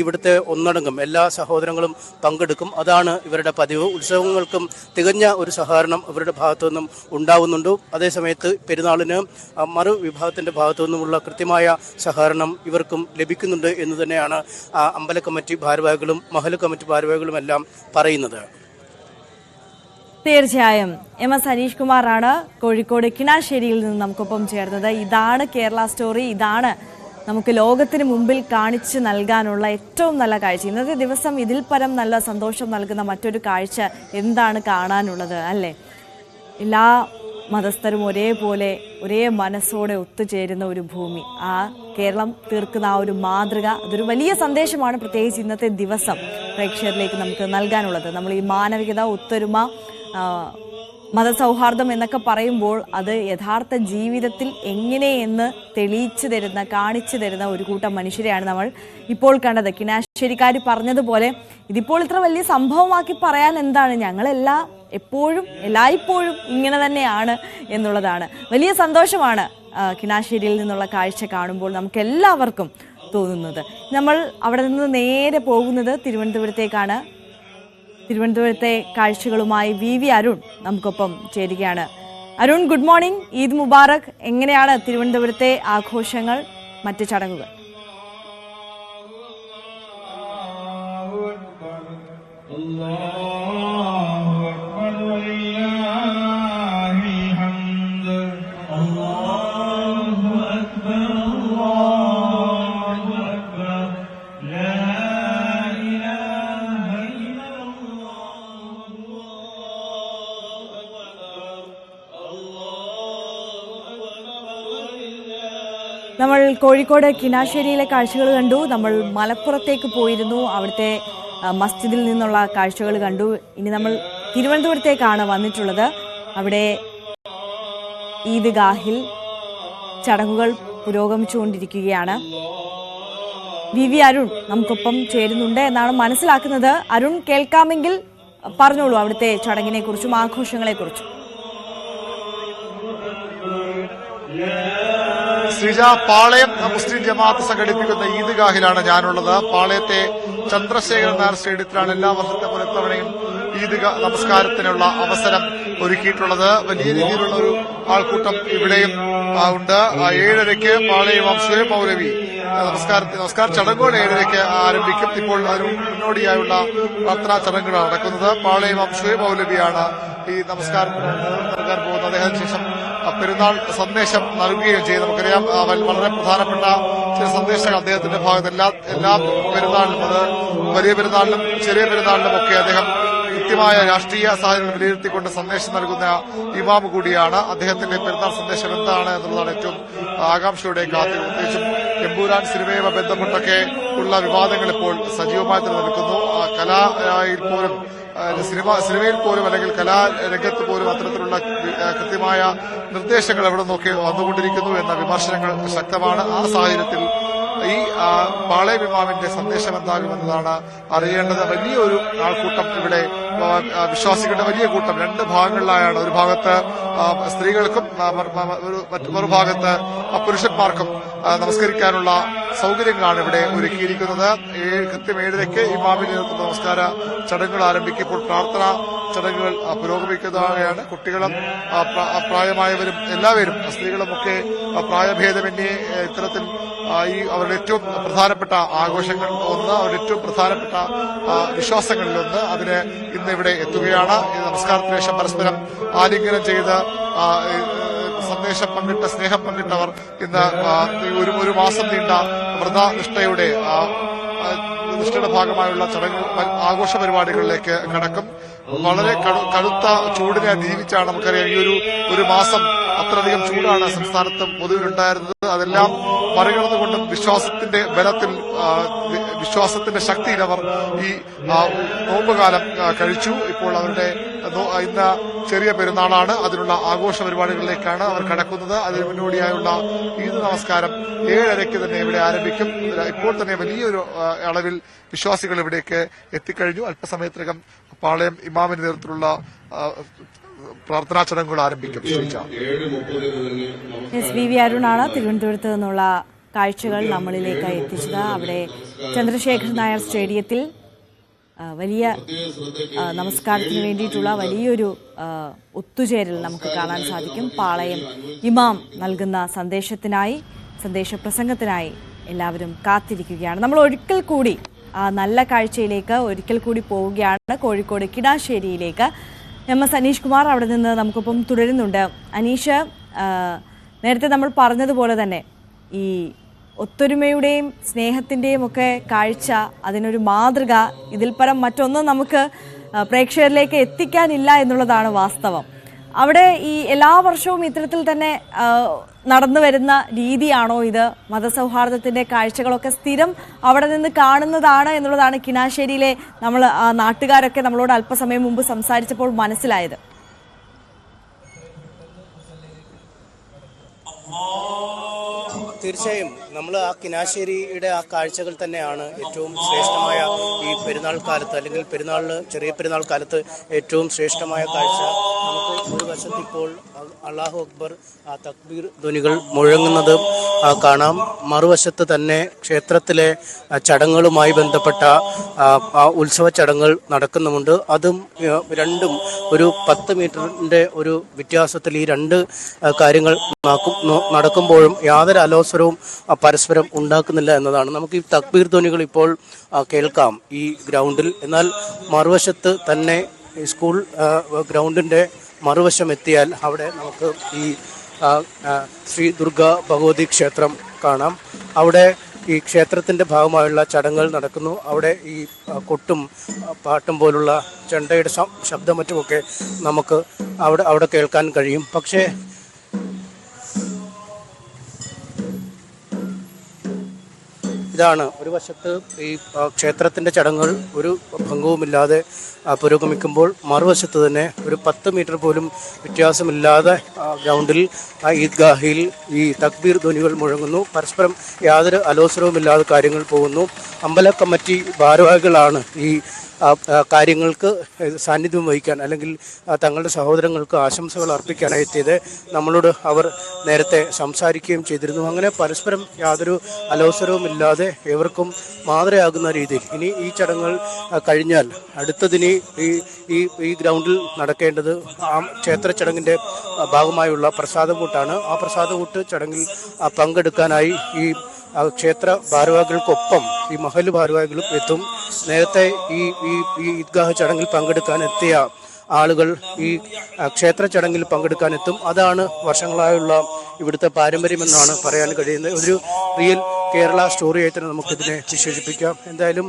ഇവിടുത്തെ ഒന്നടങ്കം എല്ലാ സഹോദരങ്ങളും പങ്കെടുക്കും. അതാണ് ഇവരുടെ പതിവ്. ഉത്സവം വിഭാഗങ്ങൾക്കും തികഞ്ഞ ഒരു സഹകരണം അവരുടെ ഭാഗത്തു നിന്നും ഉണ്ടാവുന്നുണ്ട്. അതേസമയത്ത് പെരുന്നാളിന് മറു വിഭാഗത്തിൻ്റെ ഭാഗത്തു നിന്നുമുള്ള കൃത്യമായ സഹകരണം ഇവർക്കും ലഭിക്കുന്നുണ്ട് എന്ന് തന്നെയാണ് അമ്പല കമ്മിറ്റി ഭാരവാഹികളും മഹല്ല് കമ്മിറ്റി ഭാരവാഹികളും എല്ലാം പറയുന്നത്. തീർച്ചയായും MS അനീഷ് കുമാറാണ് കോഴിക്കോട് കിണാശ്ശേരിയിൽ നിന്ന് നമുക്കൊപ്പം ചേർന്നത്. ഇതാണ് കേരള സ്റ്റോറി. ഇതാണ് നമുക്ക് ലോകത്തിന് മുമ്പിൽ കാണിച്ചു നൽകാനുള്ള ഏറ്റവും നല്ല കാഴ്ച. ഇന്നത്തെ ദിവസം ഇതിൽ പരം നല്ല സന്തോഷം നൽകുന്ന മറ്റൊരു കാഴ്ച എന്താണ് കാണാനുള്ളത് അല്ലേ? എല്ലാ മതസ്ഥരും ഒരേപോലെ ഒരേ മനസ്സോടെ ഒത്തുചേരുന്ന ഒരു ഭൂമി, ആ കേരളം തീർക്കുന്ന ആ ഒരു മാതൃക, അതൊരു വലിയ സന്ദേശമാണ് പ്രത്യേകിച്ച് ഇന്നത്തെ ദിവസം പ്രേക്ഷകരിലേക്ക് നമുക്ക് നൽകാനുള്ളത്. നമ്മൾ ഈ മാനവികത, ഒത്തൊരുമ, മതസൗഹാർദ്ദം എന്നൊക്കെ പറയുമ്പോൾ അത് യഥാർത്ഥ ജീവിതത്തിൽ എങ്ങനെയെന്ന് തെളിയിച്ചു തരുന്ന, കാണിച്ചു തരുന്ന ഒരു കൂട്ടം മനുഷ്യരെയാണ് നമ്മൾ ഇപ്പോൾ കണ്ടത്. കിണാശ്ശേരിക്കാർ പറഞ്ഞതുപോലെ ഇതിപ്പോൾ ഇത്ര വലിയ സംഭവമാക്കി പറയാൻ എന്താണ്, ഞങ്ങളെല്ലാം എപ്പോഴും എല്ലായ്പ്പോഴും ഇങ്ങനെ തന്നെയാണ് എന്നുള്ളതാണ്. വലിയ സന്തോഷമാണ് കിണാശ്ശേരിയിൽ നിന്നുള്ള കാഴ്ച കാണുമ്പോൾ നമുക്ക് എല്ലാവർക്കും തോന്നുന്നത്. നമ്മൾ അവിടെ നിന്ന് നേരെ പോകുന്നത് തിരുവനന്തപുരത്തേക്കാണ്. തിരുവനന്തപുരത്തെ കാഴ്ചകളുമായി VV അരുൺ നമുക്കൊപ്പം ചേരുകയാണ്. Arun, good morning, Eid Mubarak. എങ്ങനെയാണ് തിരുവനന്തപുരത്തെ ആഘോഷങ്ങൾ, മറ്റ് ചടങ്ങുകൾ? നമ്മൾ കോഴിക്കോട് കിണാശ്ശേരിയിലെ കാഴ്ചകൾ കണ്ടു. നമ്മൾ മലപ്പുറത്തേക്ക് പോയിരുന്നു, അവിടുത്തെ മസ്ജിദിൽ നിന്നുള്ള കാഴ്ചകൾ കണ്ടു. ഇനി നമ്മൾ തിരുവനന്തപുരത്തേക്കാണ് വന്നിട്ടുള്ളത്. അവിടെ ഈദ്ഗാഹിൽ ചടങ്ങുകൾ പുരോഗമിച്ചുകൊണ്ടിരിക്കുകയാണ്. VV അരുൺ നമുക്കൊപ്പം ചേരുന്നുണ്ട് എന്നാണ് മനസ്സിലാക്കുന്നത്. അരുൺ, കേൾക്കാമെങ്കിൽ പറഞ്ഞോളൂ അവിടുത്തെ ചടങ്ങിനെ കുറിച്ചും ആഘോഷങ്ങളെ കുറിച്ചും. ശ്രീജ, പാളയം മുസ്ലിം ജമാഅത്ത് സംഘടിപ്പിക്കുന്ന ഈദ്ഗാഹിലാണ് ഞാനുള്ളത്. പാളയത്തെ ചന്ദ്രശേഖരൻ നായർ സ്റ്റേഡിയത്തിലാണ് എല്ലാ വർഷത്തെ പോലെ ഇത്തവണയും ഈദ്ഗാഹ് നമസ്കാരത്തിനുള്ള അവസരം ഒരുക്കിയിട്ടുള്ളത്. വലിയ രീതിയിലുള്ള ഒരു ആൾക്കൂട്ടം ഇവിടെയും ഉണ്ട്. 7:30 പാളയം വംശേ മൗലവി നമസ്കാര ചടങ്ങുകൾ 7:30 ആരംഭിക്കും. ഇപ്പോൾ അതിന് മുന്നോടിയായുള്ള പ്രാർത്ഥനാ ചടങ്ങുകളാണ് നടക്കുന്നത്. പാളയം വംശേ മൗലവിയാണ് ഈ നമസ്കാരത്തിന് നൽകാൻ പോകുന്നത്. അദ്ദേഹത്തിന് ശേഷം പെരുന്നാൾ സന്ദേശം നൽകുകയും ചെയ്യും. നമുക്കറിയാം വളരെ പ്രധാനപ്പെട്ട ചില സന്ദേശങ്ങൾ അദ്ദേഹത്തിന്റെ ഭാഗത്ത് എല്ലാ പെരുന്നാളിലും, അത് വലിയ പെരുന്നാളിലും ചെറിയ പെരുന്നാളിലും ഒക്കെ അദ്ദേഹം കൃത്യമായ രാഷ്ട്രീയ സാഹചര്യം വിലയിരുത്തിക്കൊണ്ട് സന്ദേശം നൽകുന്ന ഇമാം കൂടിയാണ്. അദ്ദേഹത്തിന്റെ പെരുന്നാൾ സന്ദേശം എന്താണ് എന്നുള്ളതാണ് ഏറ്റവും ആകാംക്ഷയോടെ കാത്തിരിക്കുന്നത്. പ്രത്യേകിച്ചും എമ്പൂരാൻ സിനിമയുമായി ബന്ധപ്പെട്ടൊക്കെ ഉള്ള വിവാദങ്ങൾ ഇപ്പോൾ സജീവമായി നിലനിൽക്കുന്നു. കലയിൽ പോലും സിനിമയിൽ പോലും അല്ലെങ്കിൽ കലാരംഗത്ത് പോലും അത്തരത്തിലുള്ള കൃത്യമായ നിർദ്ദേശങ്ങൾ എവിടെ നിന്നൊക്കെ വന്നുകൊണ്ടിരിക്കുന്നു എന്ന വിമർശനങ്ങൾ ശക്തമാണ്. ആ സാഹചര്യത്തിൽ ഈ പാളയം ഇമാമിന്റെ സന്ദേശം എന്താകുമെന്നതാണ് അറിയേണ്ടത്. വലിയൊരു ആൾക്കൂട്ടം ഇവിടെ, വിശ്വാസികളുടെ വലിയ കൂട്ടം രണ്ട് ഭാഗങ്ങളിലായാണ്. ഒരു ഭാഗത്ത് സ്ത്രീകൾക്കും മറുഭാഗത്ത് പുരുഷന്മാർക്കും നമസ്കരിക്കാനുള്ള സൗകര്യങ്ങളാണ് ഇവിടെ ഒരുക്കിയിരിക്കുന്നത്. കൃത്യം 7:30 ഇമാമിന്റെ നേതൃത്വത്തിൽ നമസ്കാര ചടങ്ങുകൾ ആരംഭിക്കും. ഇപ്പോൾ പ്രാർത്ഥനാ ചടങ്ങുകൾ പുരോഗമിക്കുന്നതാണ്. കുട്ടികളും പ്രായമായവരും എല്ലാവരും, സ്ത്രീകളുമൊക്കെ പ്രായഭേദമന്യേ ഇത്തരത്തിൽ ഈ അവരുടെ ഏറ്റവും പ്രധാനപ്പെട്ട ആഘോഷങ്ങൾ ഒന്ന്, അവരുടെ ഏറ്റവും പ്രധാനപ്പെട്ട വിശ്വാസങ്ങളിലൊന്ന്, അതിന് ഇന്ന് ഇവിടെ എത്തുകയാണ്. ഈ നമസ്കാരത്തിന് ശേഷം പരസ്പരം ആലിംഗനം ചെയ്ത് സന്ദേശം പങ്കിട്ട് സ്നേഹം പങ്കിട്ടവർ ഇന്ന് ഒരു മാസം നീണ്ട വ്രതനിഷ്ഠയുടെ ഭാഗമായുള്ള ചടങ്ങുകൾ, ആഘോഷ പരിപാടികളിലേക്ക് കടക്കും. വളരെ കടുത്ത ചൂടിനെ അതിജീവിച്ചാണ്. നമുക്കറിയാം ഈ ഒരു മാസം അത്രയധികം ചൂടാണ് സംസ്ഥാനത്ത് പൊതുവിലുണ്ടായിരുന്നത്. അതെല്ലാം മറികടന്നുകൊണ്ടും വിശ്വാസത്തിന്റെ ബലത്തിൽ, വിശ്വാസത്തിന്റെ ശക്തിയിൽ അവർ ഈ നോമ്പുകാലം കഴിച്ചു. ഇപ്പോൾ അവരുടെ ഇന്ന് ചെറിയ പെരുന്നാളാണ്. അതിനുള്ള ആഘോഷ പരിപാടികളിലേക്കാണ് അവർ കടക്കുന്നത്. അതിന് മുന്നോടിയായുള്ള ഈദ് നമസ്കാരം 7:30 തന്നെ ഇവിടെ ആരംഭിക്കും. ഇപ്പോൾ തന്നെ വലിയൊരു അളവിൽ വിശ്വാസികൾ ഇവിടേക്ക് എത്തിക്കഴിഞ്ഞു. അല്പസമയത്തിനകം പാളയം ഇമാമിന്റെ നേതൃത്വത്തിലുള്ള പ്രാർത്ഥനാ ചടങ്ങുകൾ ആരംഭിക്കും. VV അരുണാണ് തിരുവനന്തപുരത്ത് നിന്നുള്ള കാഴ്ചകൾ നമ്മളിലേക്ക് എത്തിച്ചത്. അവിടെ ചന്ദ്രശേഖരൻ നായർ സ്റ്റേഡിയത്തിൽ വലിയ നമസ്കാരത്തിന് വേണ്ടിയിട്ടുള്ള വലിയൊരു ഒത്തുചേരൽ നമുക്ക് കാണാൻ സാധിക്കും. പാളയം ഇമാം നൽകുന്ന സന്ദേശപ്രസംഗത്തിനായി എല്ലാവരും കാത്തിരിക്കുകയാണ്. നമ്മൾ ഒരിക്കൽ കൂടി നല്ല കാഴ്ചയിലേക്ക് ഒരിക്കൽ കൂടി പോവുകയാണ്. കോഴിക്കോട് കിടാശ്ശേരിയിലേക്ക് MS അനീഷ് കുമാർ അവിടെ നിന്ന് നമുക്കൊപ്പം തുടരുന്നുണ്ട്. അനീഷ്, നേരത്തെ നമ്മൾ പറഞ്ഞതുപോലെ തന്നെ ഈ ഒത്തൊരുമയുടെയും സ്നേഹത്തിൻ്റെയും ഒക്കെ കാഴ്ച, അതിനൊരു മാതൃക, ഇതിൽ പരം മറ്റൊന്നും നമുക്ക് പ്രേക്ഷകരിലേക്ക് എത്തിക്കാനില്ല എന്നുള്ളതാണ് വാസ്തവം. അവിടെ ഈ എല്ലാ വർഷവും ഇത്തരത്തിൽ തന്നെ നടന്നു വരുന്ന രീതിയാണോ ഇത്? മതസൗഹാർദ്ദത്തിൻ്റെ കാഴ്ചകളൊക്കെ സ്ഥിരം അവിടെ നിന്ന് കാണുന്നതാണ് എന്നുള്ളതാണ് കിണാശ്ശേരിയിലെ നാട്ടുകാരൊക്കെ നമ്മളോട് അല്പസമയം മുമ്പ് സംസാരിച്ചപ്പോൾ മനസ്സിലായത്. തീർച്ചയായും നമ്മൾ ആ കിനാശ്ശേരിയുടെ ആ കാഴ്ചകൾ തന്നെയാണ് ഏറ്റവും ശ്രേഷ്ഠമായ ഈ പെരുന്നാൾ കാലത്ത്, അല്ലെങ്കിൽ ചെറിയ പെരുന്നാൾ കാലത്ത് ഏറ്റവും ശ്രേഷ്ഠമായ കാഴ്ച. നമുക്ക് ഒരു വശത്ത് ഇപ്പോൾ അല്ലാഹു അക്ബർ ആ തക്ബീർ ധ്വനികൾ മുഴങ്ങുന്നത് കാണാം. മറുവശത്ത് തന്നെ ക്ഷേത്രത്തിലെ ചടങ്ങുകളുമായി ബന്ധപ്പെട്ട ഉത്സവ ചടങ്ങുകൾ നടക്കുന്നുമുണ്ട്. അതും രണ്ടും ഒരു 10 മീറ്ററിൻ്റെ ഒരു വ്യത്യാസത്തിൽ ഈ രണ്ട് കാര്യങ്ങൾ നടക്കുമ്പോഴും യാതൊരു അലോസരവും പരസ്പരം ഉണ്ടാക്കുന്നില്ല എന്നതാണ്. നമുക്ക് ഈ തക്ബീർ ധ്വനികൾ ഇപ്പോൾ കേൾക്കാം ഈ ഗ്രൗണ്ടിൽ. എന്നാൽ മറുവശത്ത് തന്നെ സ്കൂൾ ഗ്രൗണ്ടിൻ്റെ മറുവശം എത്തിയാൽ അവിടെ നമുക്ക് ഈ ശ്രീ ദുർഗാ ഭഗവതി ക്ഷേത്രം കാണാം. അവിടെ ഈ ക്ഷേത്രത്തിൻ്റെ ഭാഗമായുള്ള ചടങ്ങുകൾ നടക്കുന്നു. അവിടെ ഈ കൊട്ടും പാട്ടും പോലുള്ള ചെണ്ടയുടെ ശബ്ദം മറ്റുമൊക്കെ നമുക്ക് അവിടെ കേൾക്കാൻ കഴിയും. പക്ഷേ ഇതാണ് ഒരു വശത്ത് ഈ ക്ഷേത്രത്തിൻ്റെ ചടങ്ങുകൾ ഒരു ഭംഗവുമില്ലാതെ പുരോഗമിക്കുമ്പോൾ മറുവശത്ത് തന്നെ ഒരു 10 മീറ്റർ പോലും വ്യത്യാസമില്ലാതെ ഗ്രൗണ്ടിൽ ഈദ്ഗാഹിൽ ഈ തക്ബീർ ധ്വനികൾ മുഴങ്ങുന്നു. പരസ്പരം യാതൊരു അലോസരവുമില്ലാതെ കാര്യങ്ങൾ പോകുന്നു. അമ്പല കമ്മിറ്റി ഭാരവാഹികളാണ് ഈ കാര്യങ്ങൾക്ക് സാന്നിധ്യം വഹിക്കാൻ, അല്ലെങ്കിൽ തങ്ങളുടെ സഹോദരങ്ങൾക്ക് ആശംസകൾ അർപ്പിക്കാനായി എത്തിയത്. നമ്മളോട് അവർ നേരത്തെ സംസാരിക്കുകയും ചെയ്തിരുന്നു. അങ്ങനെ പരസ്പരം യാതൊരു അലോസരവുമില്ലാതെ ഏവർക്കും മാതൃകയാകുന്ന രീതിയിൽ ഇനി ഈ ചടങ്ങുകൾ കഴിഞ്ഞാൽ അടുത്തതിന് ഈ ഗ്രൗണ്ടിൽ നടക്കേണ്ടത് ആ ക്ഷേത്ര ചടങ്ങിൻ്റെ ഭാഗമായുള്ള പ്രസാദകൂട്ടാണ്. ആ പ്രസാദകൂട്ട് ചടങ്ങിൽ പങ്കെടുക്കാനായി ഈ ക്ഷേത്ര ഭാരവാഹികൾക്കൊപ്പം ഈ മഹല്ല് ഭാരവാഹികളും എത്തും. നേരത്തെ ഈ ഈദ്ഗാഹ് ചടങ്ങിൽ പങ്കെടുക്കാൻ എത്തിയ ആളുകൾ ഈ ക്ഷേത്ര ചടങ്ങിൽ പങ്കെടുക്കാനെത്തും. അതാണ് വർഷങ്ങളായുള്ള ഇവിടുത്തെ പാരമ്പര്യമെന്നാണ് പറയാൻ കഴിയുന്നത്. ഒരു റിയൽ കേരള സ്റ്റോറിയായി തന്നെ നമുക്കിതിനെ വിശേഷിപ്പിക്കാം. എന്തായാലും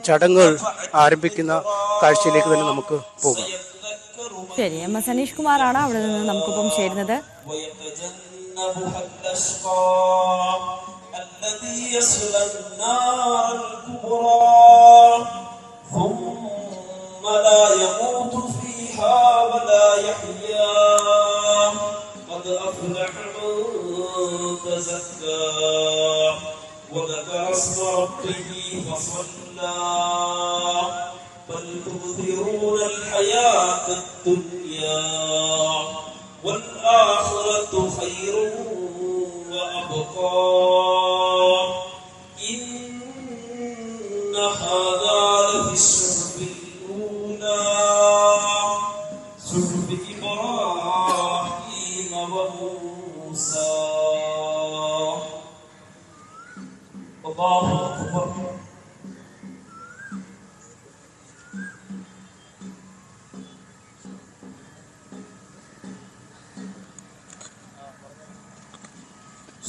ചടങ്ങുകൾ ആരംഭിക്കുന്ന കാഴ്ചയിലേക്ക് തന്നെ നമുക്ക് പോകാം. ശരി, MS അനീഷ് കുമാറാണ് അവിടെ നിന്ന് നമുക്കൊപ്പം ചേരുന്നത്. الذي يصلى النار الكبرى ثم لا يموت فيها ولا يحيا قد أفلح من تزكى وذكر اسم ربه فصلى بل تؤثرون الحياة الدنيا والآخرة خير وأبقى إن هذا لفي الصحف الأولى صحف إبراهيم وموسى الله أكبر.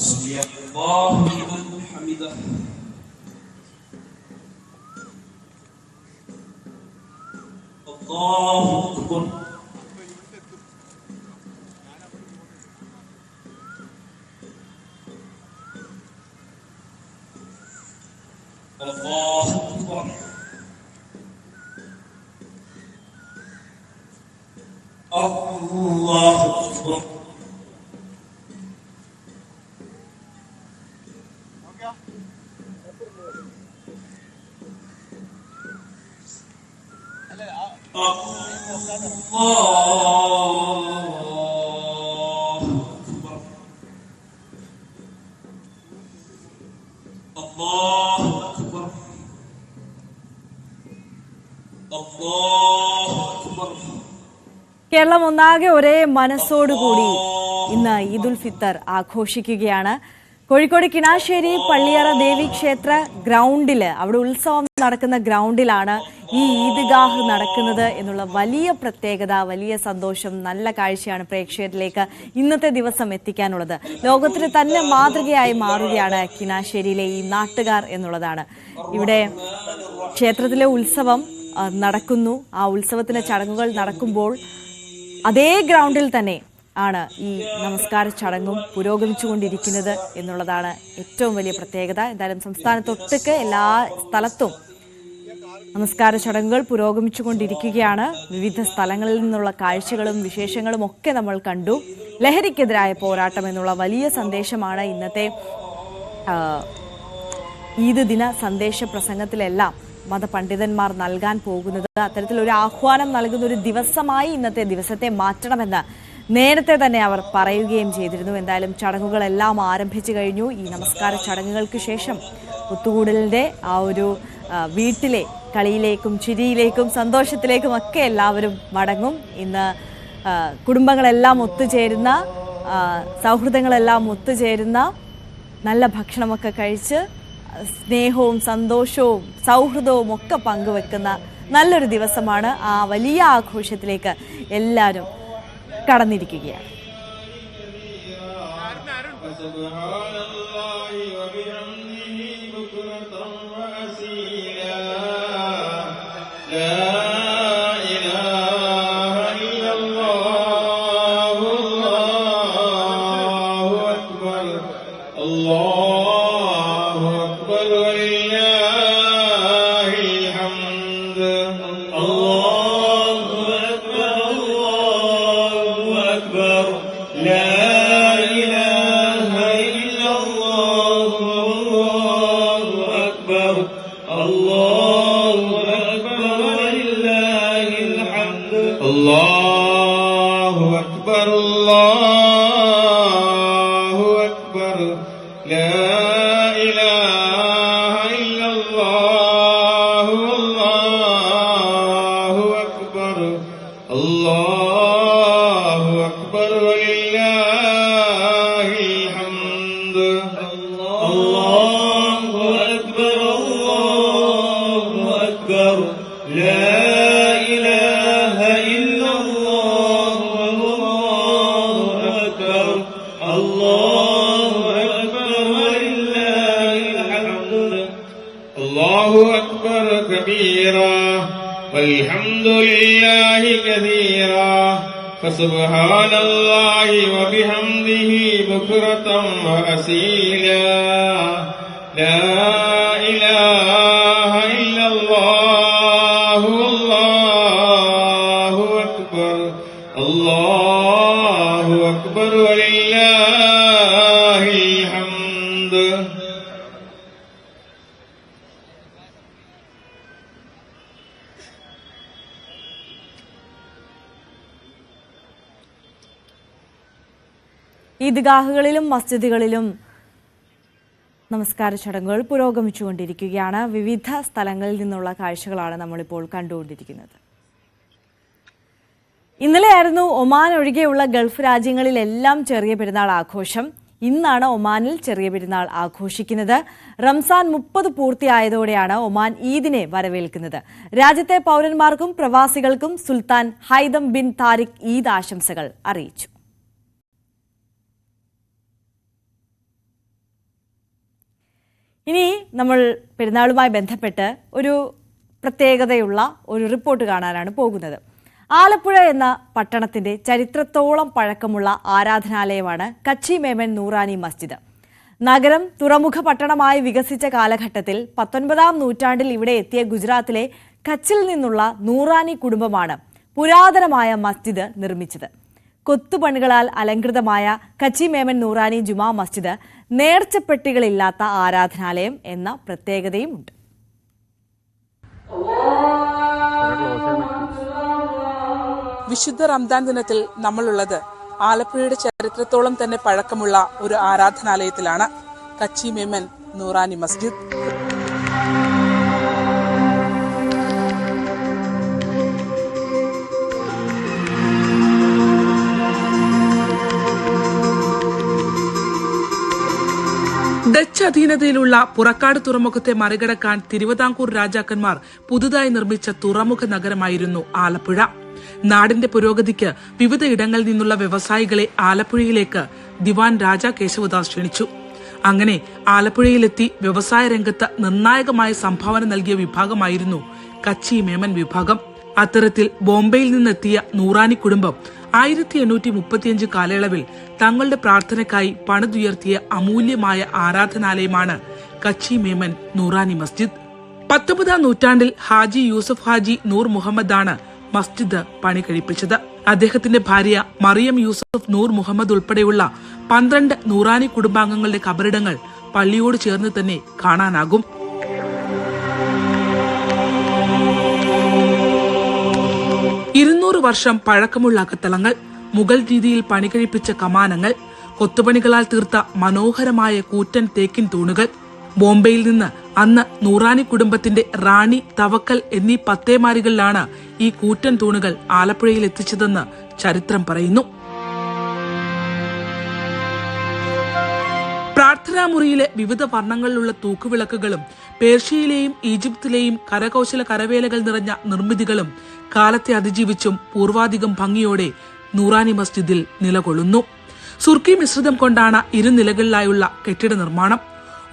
سمع الله لمن حمده الله أكبر. الله أكبر. الله أكبر. الله أكبر. الله أكبر. കേരളം ഒന്നാകെ ഒരേ മനസ്സോടുകൂടി ഇന്ന് ഈദുൽ ഫിത്തർ ആഘോഷിക്കുകയാണ്. കോഴിക്കോട് കിണാശ്ശേരി പള്ളിയറ ദേവി ക്ഷേത്ര ഗ്രൗണ്ടിൽ, അവിടെ ഉത്സവം നടക്കുന്ന ഗ്രൗണ്ടിലാണ് ഈ ഈദ്ഗാഹ് നടക്കുന്നത് എന്നുള്ള വലിയ പ്രത്യേകത, വലിയ സന്തോഷം, നല്ല കാഴ്ചയാണ് പ്രേക്ഷകരിലേക്ക് ഇന്നത്തെ ദിവസം എത്തിക്കാനുള്ളത്. ലോകത്തിന് തന്നെ മാതൃകയായി മാറുകയാണ് കിണാശ്ശേരിയിലെ ഈ നാട്ടുകാർ എന്നുള്ളതാണ്. ഇവിടെ ക്ഷേത്രത്തിലെ ഉത്സവം നടക്കുന്നു. ആ ഉത്സവത്തിന്റെ ചടങ്ങുകൾ നടക്കുമ്പോൾ അതേ ഗ്രൗണ്ടിൽ തന്നെ ആണ് ഈ നമസ്കാര ചടങ്ങും പുരോഗമിച്ചുകൊണ്ടിരിക്കുന്നത് എന്നുള്ളതാണ് ഏറ്റവും വലിയ പ്രത്യേകത. എന്തായാലും സംസ്ഥാനത്തൊട്ടുക്ക് എല്ലാ സ്ഥലത്തും നമസ്കാര ചടങ്ങുകൾ പുരോഗമിച്ചുകൊണ്ടിരിക്കുകയാണ്. വിവിധ സ്ഥലങ്ങളിൽ നിന്നുള്ള കാഴ്ചകളും വിശേഷങ്ങളും ഒക്കെ നമ്മൾ കണ്ടു. ലഹരിക്കെതിരായ പോരാട്ടം എന്നുള്ള വലിയ സന്ദേശമാണ് ഇന്നത്തെ ഈദ് ദിന സന്ദേശ പ്രസംഗത്തിലെല്ലാം മതപണ്ഡിതന്മാർ നൽകാൻ പോകുന്നത്. അത്തരത്തിലൊരു ആഹ്വാനം നൽകുന്ന ഒരു ദിവസമായി ഇന്നത്തെ ദിവസത്തെ മാറ്റണമെന്ന് നേരത്തെ തന്നെ അവർ പറയുകയും ചെയ്തിരുന്നു. എന്തായാലും ചടങ്ങുകളെല്ലാം ആരംഭിച്ചു കഴിഞ്ഞു. ഈ നമസ്കാര ചടങ്ങുകൾക്ക് ശേഷം ഒത്തുകൂടലിൻ്റെ ആ ഒരു വീട്ടിലെ കളിയിലേക്കും ചിരിയിലേക്കും സന്തോഷത്തിലേക്കും ഒക്കെ എല്ലാവരും മടങ്ങും. ഇന്ന് കുടുംബങ്ങളെല്ലാം ഒത്തുചേരുന്ന, സൗഹൃദങ്ങളെല്ലാം ഒത്തുചേരുന്ന, നല്ല ഭക്ഷണമൊക്കെ കഴിച്ച് സ്നേഹവും സന്തോഷവും സൗഹൃദവും ഒക്കെ പങ്കുവെക്കുന്ന നല്ലൊരു ദിവസമാണ്. ആ വലിയ ആഘോഷത്തിലേക്ക് എല്ലാവരും കടന്നിരിക്കുകയാണ്. والحمد لله كثيرا فسبحان الله وبحمده بكرة وأصيلا لا إله إلا الله الله أكبر الله أكبر ولله الحمد. ഈദ്ഗാഹുകളിലും മസ്ജിദുകളിലും നമസ്കാര ചടങ്ങുകൾ പുരോഗമിച്ചുകൊണ്ടിരിക്കുകയാണ്. വിവിധ സ്ഥലങ്ങളിൽ നിന്നുള്ള കാഴ്ചകളാണ് നമ്മളിപ്പോൾ കണ്ടുകൊണ്ടിരിക്കുന്നത്. ഇന്നലെയായിരുന്നു ഒമാൻ ഒഴികെയുള്ള ഗൾഫ് രാജ്യങ്ങളിലെല്ലാം ചെറിയ പെരുന്നാൾ ആഘോഷം. ഇന്നാണ് ഒമാനിൽ ചെറിയ പെരുന്നാൾ ആഘോഷിക്കുന്നത്. റംസാൻ 30 പൂർത്തിയായതോടെയാണ് ഒമാൻ ഈദിനെ വരവേൽക്കുന്നത്. രാജ്യത്തെ പൗരന്മാർക്കും പ്രവാസികൾക്കും സുൽത്താൻ ഹൈതം ബിൻ താരിഖ് ഈദ് ആശംസകൾ അറിയിച്ചു. ഇനി നമ്മൾ പെരുന്നാളുമായി ബന്ധപ്പെട്ട് ഒരു പ്രത്യേകതയുള്ള ഒരു റിപ്പോർട്ട് കാണാനാണ് പോകുന്നത്. ആലപ്പുഴ എന്ന പട്ടണത്തിന്റെ ചരിത്രത്തോളം പഴക്കമുള്ള ആരാധനാലയമാണ് കച്ചി മേമൻ നൂറാനി മസ്ജിദ്. നഗരം തുറമുഖ പട്ടണമായി വികസിച്ച കാലഘട്ടത്തിൽ 19-ാം നൂറ്റാണ്ടിൽ ഇവിടെ എത്തിയ ഗുജറാത്തിലെ കച്ചിൽ നിന്നുള്ള നൂറാനി കുടുംബമാണ് പുരാതനമായ മസ്ജിദ് നിർമ്മിച്ചത്. കൊത്തുപണികളാൽ അലങ്കൃതമായ കച്ചി മേമൻ നൂറാനി ജുമാ മസ്ജിദ് നേർച്ചപ്പെട്ടികളില്ലാത്ത ആരാധനാലയം എന്ന പ്രത്യേകതയുമുണ്ട്. വിശുദ്ധ റംദാൻ ദിനത്തിൽ നമ്മളുള്ളത് ആലപ്പുഴയുടെ ചരിത്രത്തോളം തന്നെ പഴക്കമുള്ള ഒരു ആരാധനാലയത്തിലാണ്, കച്ചി മേമൻ നൂറാനി മസ്ജിദ്. ഫ്രഞ്ച് അധീനതയിലുള്ള പുറക്കാട് തുറമുഖത്തെ മറികടക്കാൻ തിരുവിതാംകൂർ രാജാക്കന്മാർ പുതുതായി നിർമ്മിച്ച തുറമുഖ നഗരമായിരുന്നു ആലപ്പുഴ. നാടിന്റെ പുരോഗതിക്ക് വിവിധ ഇടങ്ങളിൽ നിന്നുള്ള വ്യവസായികളെ ആലപ്പുഴയിലേക്ക് ദിവാൻ രാജാ കേശവദാസ് ക്ഷണിച്ചു. അങ്ങനെ ആലപ്പുഴയിലെത്തി വ്യവസായ രംഗത്ത് നിർണായകമായ സംഭാവന നൽകിയ വിഭാഗമായിരുന്നു കച്ചി മേമൻ വിഭാഗം. അത്തരത്തിൽ ബോംബെയിൽ നിന്നെത്തിയ നൂറാനി കുടുംബം 1835 കാലയളവിൽ തങ്ങളുടെ പ്രാർത്ഥനയ്ക്കായി പണിതുയർത്തിയ അമൂല്യമായ ആരാധനാലയമാണ് കച്ചി മേമൻ നൂറാനി മസ്ജിദ്. 19-ാം നൂറ്റാണ്ടിൽ ഹാജി യൂസഫ് ഹാജി നൂർ മുഹമ്മദാണ് മസ്ജിദ് പണി കഴിപ്പിച്ചത്. അദ്ദേഹത്തിന്റെ ഭാര്യ മറിയം യൂസഫ് നൂർ മുഹമ്മദ് ഉൾപ്പെടെയുള്ള 12 നൂറാനി കുടുംബാംഗങ്ങളുടെ കബറിടങ്ങൾ പള്ളിയോട് ചേർന്ന് തന്നെ കാണാനാകും. വർഷം പഴക്കമുള്ള അകത്തളങ്ങൾ, മുഗൾ രീതിയിൽ പണികഴിപ്പിച്ച കമാനങ്ങൾ, കൊത്തുപണികളാൽ തീർത്ത മനോഹരമായ കൂറ്റൻ തേക്കിൻ തൂണുകൾ. ബോംബെയിൽ നിന്ന് അന്ന് നൂറാനി കുടുംബത്തിന്റെ റാണി, തവക്കൽ എന്നീ പത്തേമാരികളിലാണ് ഈ കൂറ്റൻ തൂണുകൾ ആലപ്പുഴയിൽ എത്തിച്ചതെന്ന് ചരിത്രം പറയുന്നു. പ്രാർത്ഥനാമുറിയിലെ വിവിധ വർണ്ണങ്ങളിലുള്ള തൂക്കുവിളക്കുകളും പേർഷ്യയിലെയും ഈജിപ്തിലെയും കരകൗശല കരവേലകൾ നിറഞ്ഞ നിർമ്മിതികളും കാലത്തെ അതിജീവിച്ചും പൂർവാധികം ഭംഗിയോടെ നൂറാനി മസ്ജിദിൽ നിലകൊള്ളുന്നു. സുർക്കി മിശ്രിതം കൊണ്ടാണ് ഇരുനിലകളിലായുള്ള കെട്ടിട നിർമ്മാണം.